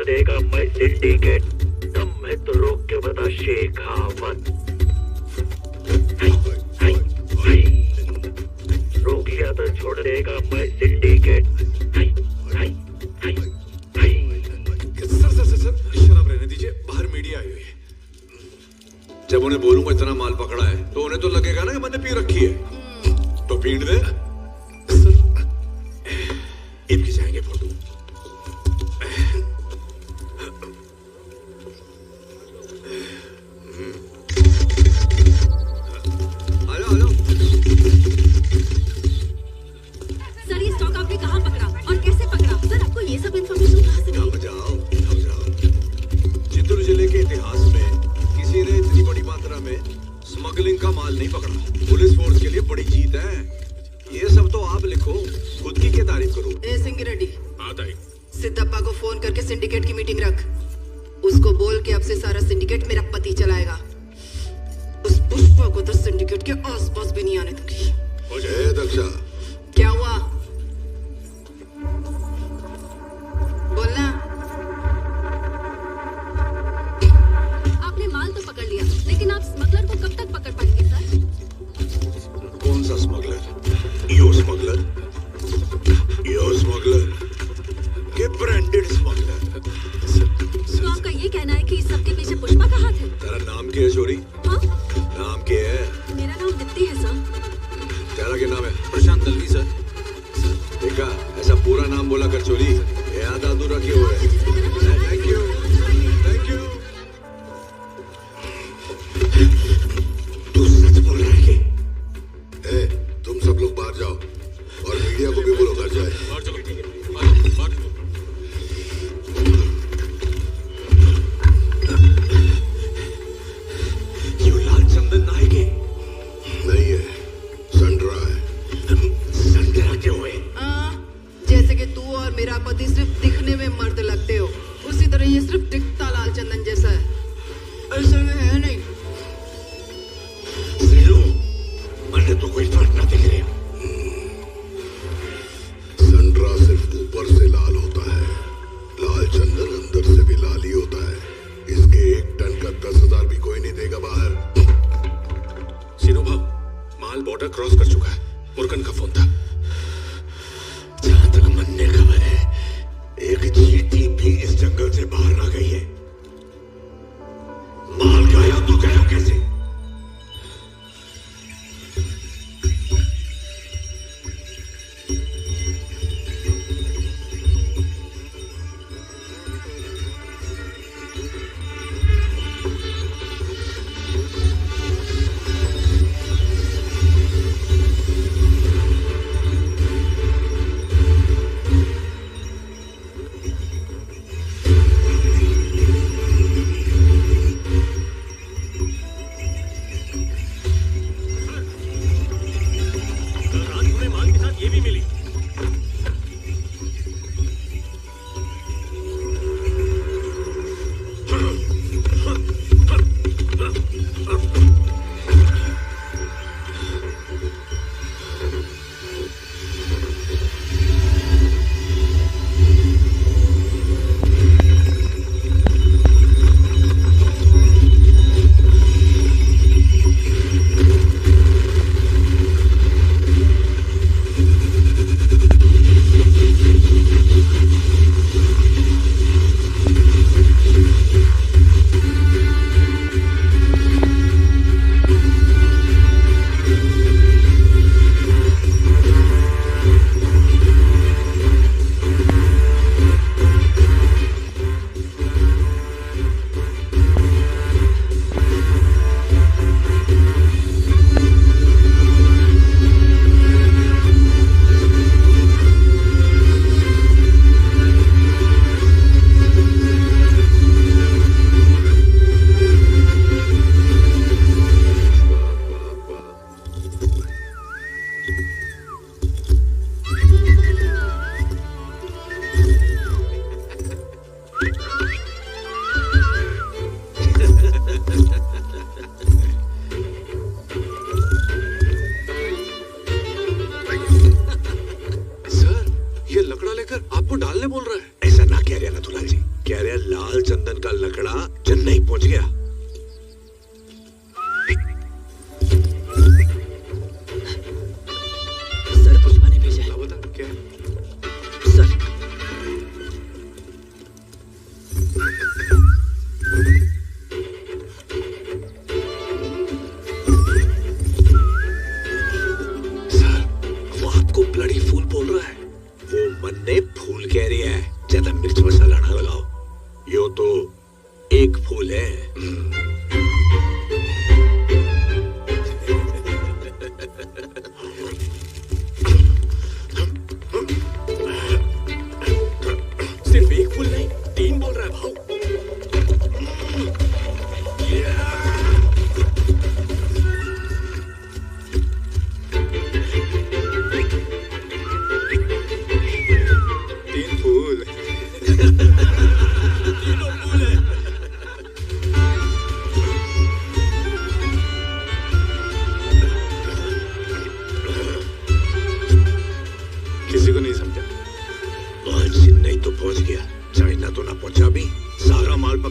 देगा मैं सिंडिकेट। दम है तो रोक के बता शेखावत। रोक लिया तो छोड़ देगा मैं सिंडिकेट। सर शराब रहने दीजिए, बाहर मीडिया आई हुई है। जब उन्हें बोलूंगा इतना माल पकड़ा है तो उन्हें तो लगेगा ना कि मैंने पी रखी है, तो पीट दे। सर इनकी जाएंगे फोटो। हेलो सर, ये स्टॉक आपने कहाँ पकड़ा और कैसे पकड़ा? सर आपको ये सब इन्फॉर्मेशन कहाँ से मिली? थम जाओ। चित्तूर जिले के इतिहास में किसी ने इतनी बड़ी मात्रा में स्मगलिंग का माल नहीं पकड़ा। पुलिस फोर्स के लिए बड़ी जीत है। ये सब तो आप लिखो, खुद की क्या तारीफ करूं? ए सिंह रेड्डी, आता ही सिद्धप्पा को फोन करके सिंडिकेट की मीटिंग रख। उसको बोल के अब से सारा सिंडिकेट मेरा पति चलाएगा। उस पुष्पा को तो सिंडिकेट के आसपास भी नहीं आने दूंगी। जय दक्षा। क्या हुआ? बोलना। आपने माल तो पकड़ लिया, लेकिन आप स्मगलर को कब तक पकड़ पाएंगे सर? कौन सा स्मगलर? यो स्मगलर? यो स्मगलर के ब्रांडेड स्मगलर? तो आपका ये कहना है कि इस सब के पीछे पुष्पा का हाथ है? तेरा नाम क्या है छोरी? हाँ? नाम क्या है? मेरा नाम दीप्ति है सर। तेरा क्या नाम है? प्रशांत दलवी सर। देखा, ऐसा पूरा नाम बोला कर चोरी, याद अधूरा क्यों है? Thank you, thank you. तू सच बोल रहा है कि? तुम सब लोग बाहर जाओ और मीडिया को भी बोलो घर जाए। बाहर चलो, ठीक है। बाहर चलो। ये लाल चंदन नायक है? नहीं है, संड्रा है। संड्रा क्यों है? जैसे कि तू और मेरा पति सिर्फ दिखने में मर्द लगते हो, उसी तरह ये सिर्फ दिखता लाल चंदन जैसा है, असल में है नहीं। मैंने तो कोई फर्क ना दिख रहा। संड्रा सिर्फ ऊपर से लाल होता है, लाल चंदन अंदर से भी लाल ही होता है। इसके 1 टन का 10,000 भी कोई नहीं देगा बाहर। सीनू भाव, माल बॉर्डर क्रॉस कर चुका है। मुर्गन का फोन था। जहां तक मन ने खबर है, एक चींटी भी इस जंगल से बाहर आ गई है। माल गया तो गया कैसे?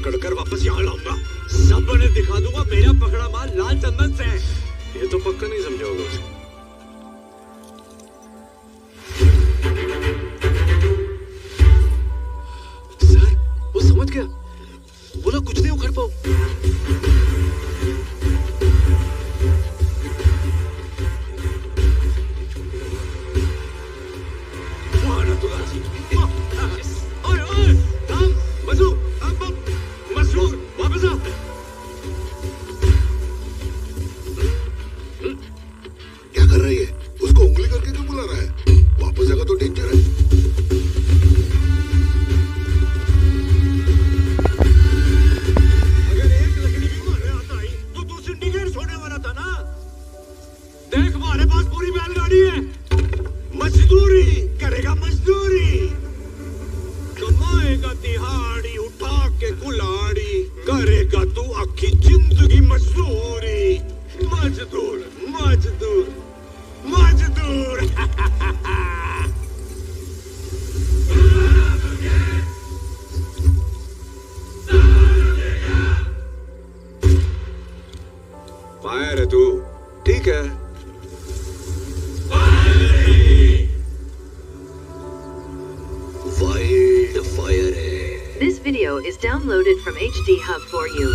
पकड़कर वापस यहाँ लाऊंगा। सब ने दिखा दूंगा मेरा पकड़ा माल लाल चंदन से है। ये तो पक्का नहीं समझाओगे उसे। सर वो समझ गया, बोला कुछ नहीं उखड़ पाओ। मशहूर वापस आ। क्या कर रही है? उसको उंगली करके क्यों बुला रहा है? वापस जाएगा तो डेंजर है। अगर एक लकड़ी भी मारे आता ही तो तू सिंडिकेट छोड़ने वाला था ना। देख हमारे पास पूरी बैलगाड़ी है। मजदूरी करेगा, मजदूरी कमाएगा, दिहाड़ी उठा के कुल्हाड़ी करेगा तू आखी जिंदगी मजदूरी। मजदूर मजदूर मजदूर। फायर है तू, ठीक है। वाइल्ड फायर है। This video is downloaded from HD Hub for you.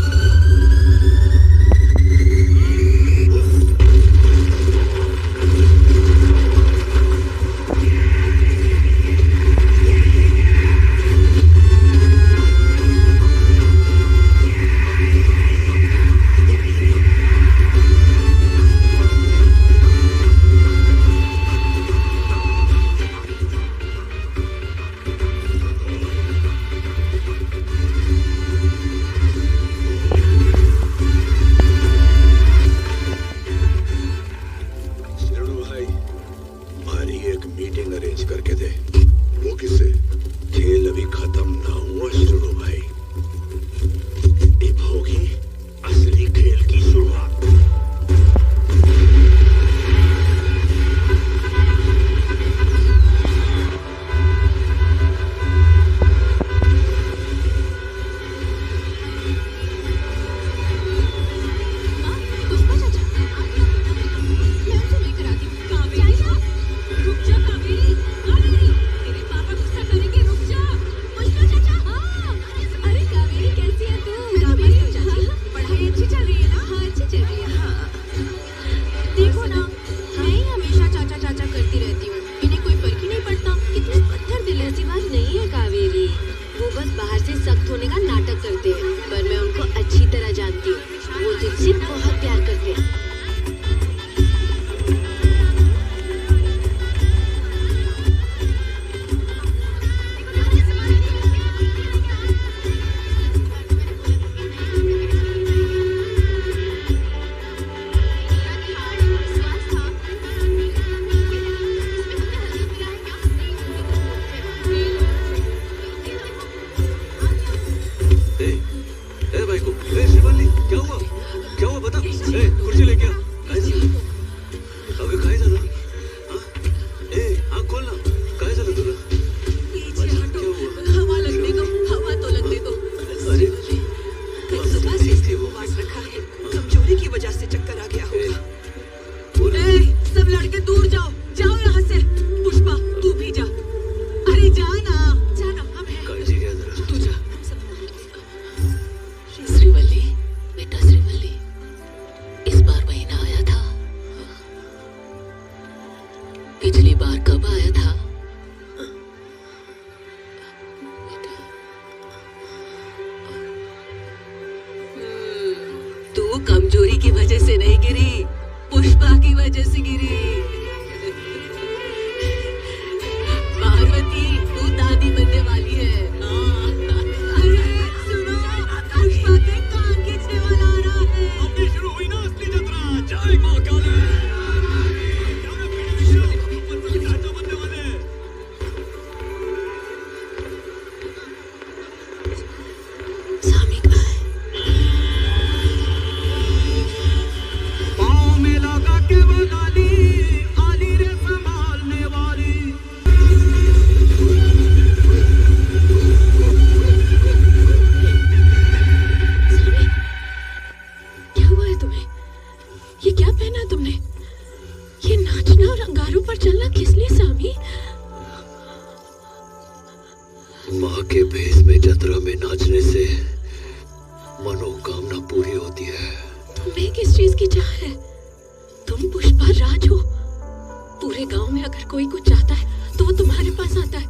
कमजोरी की वजह से नहीं गिरी, पुष्पा की वजह से गिरी। पार्वती तू दादी बनने वाली है। अरे सुनो, पुष्पा के कान खींचने वाला आ रहा है। अब शुरू हुई ना असली यात्रा। जय मां काली। ये क्या पहना तुमने? ये नाचना और अंगारों पर चलना किस लिए स्वामी? माँ के भेष में जतरा में नाचने से मनोकामना पूरी होती है। तुम्हें किस चीज की चाह है? तुम पुष्पा राज हो। पूरे गांव में अगर कोई कुछ चाहता है तो वो तुम्हारे पास आता है।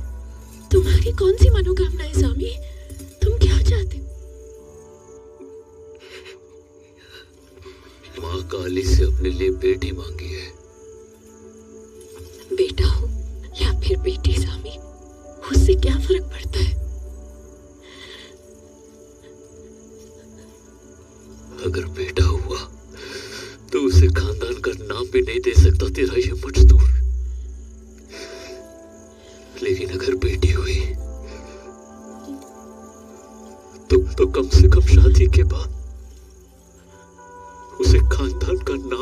तुम्हारी कौन सी मनोकामना है स्वामी? तुम क्या चाहते हो? माँ काली से अपने लिए बेटी मांगी है। बेटा हो या फिर बेटी स्वामी, उससे क्या फर्क पड़ता है? अगर बेटा हुआ तो उसे खानदान का नाम भी नहीं दे सकता तेरा ये मजदूर। लेकिन अगर बेटी हुई तो कम से कम शादी के बाद उसे खानदान का नाम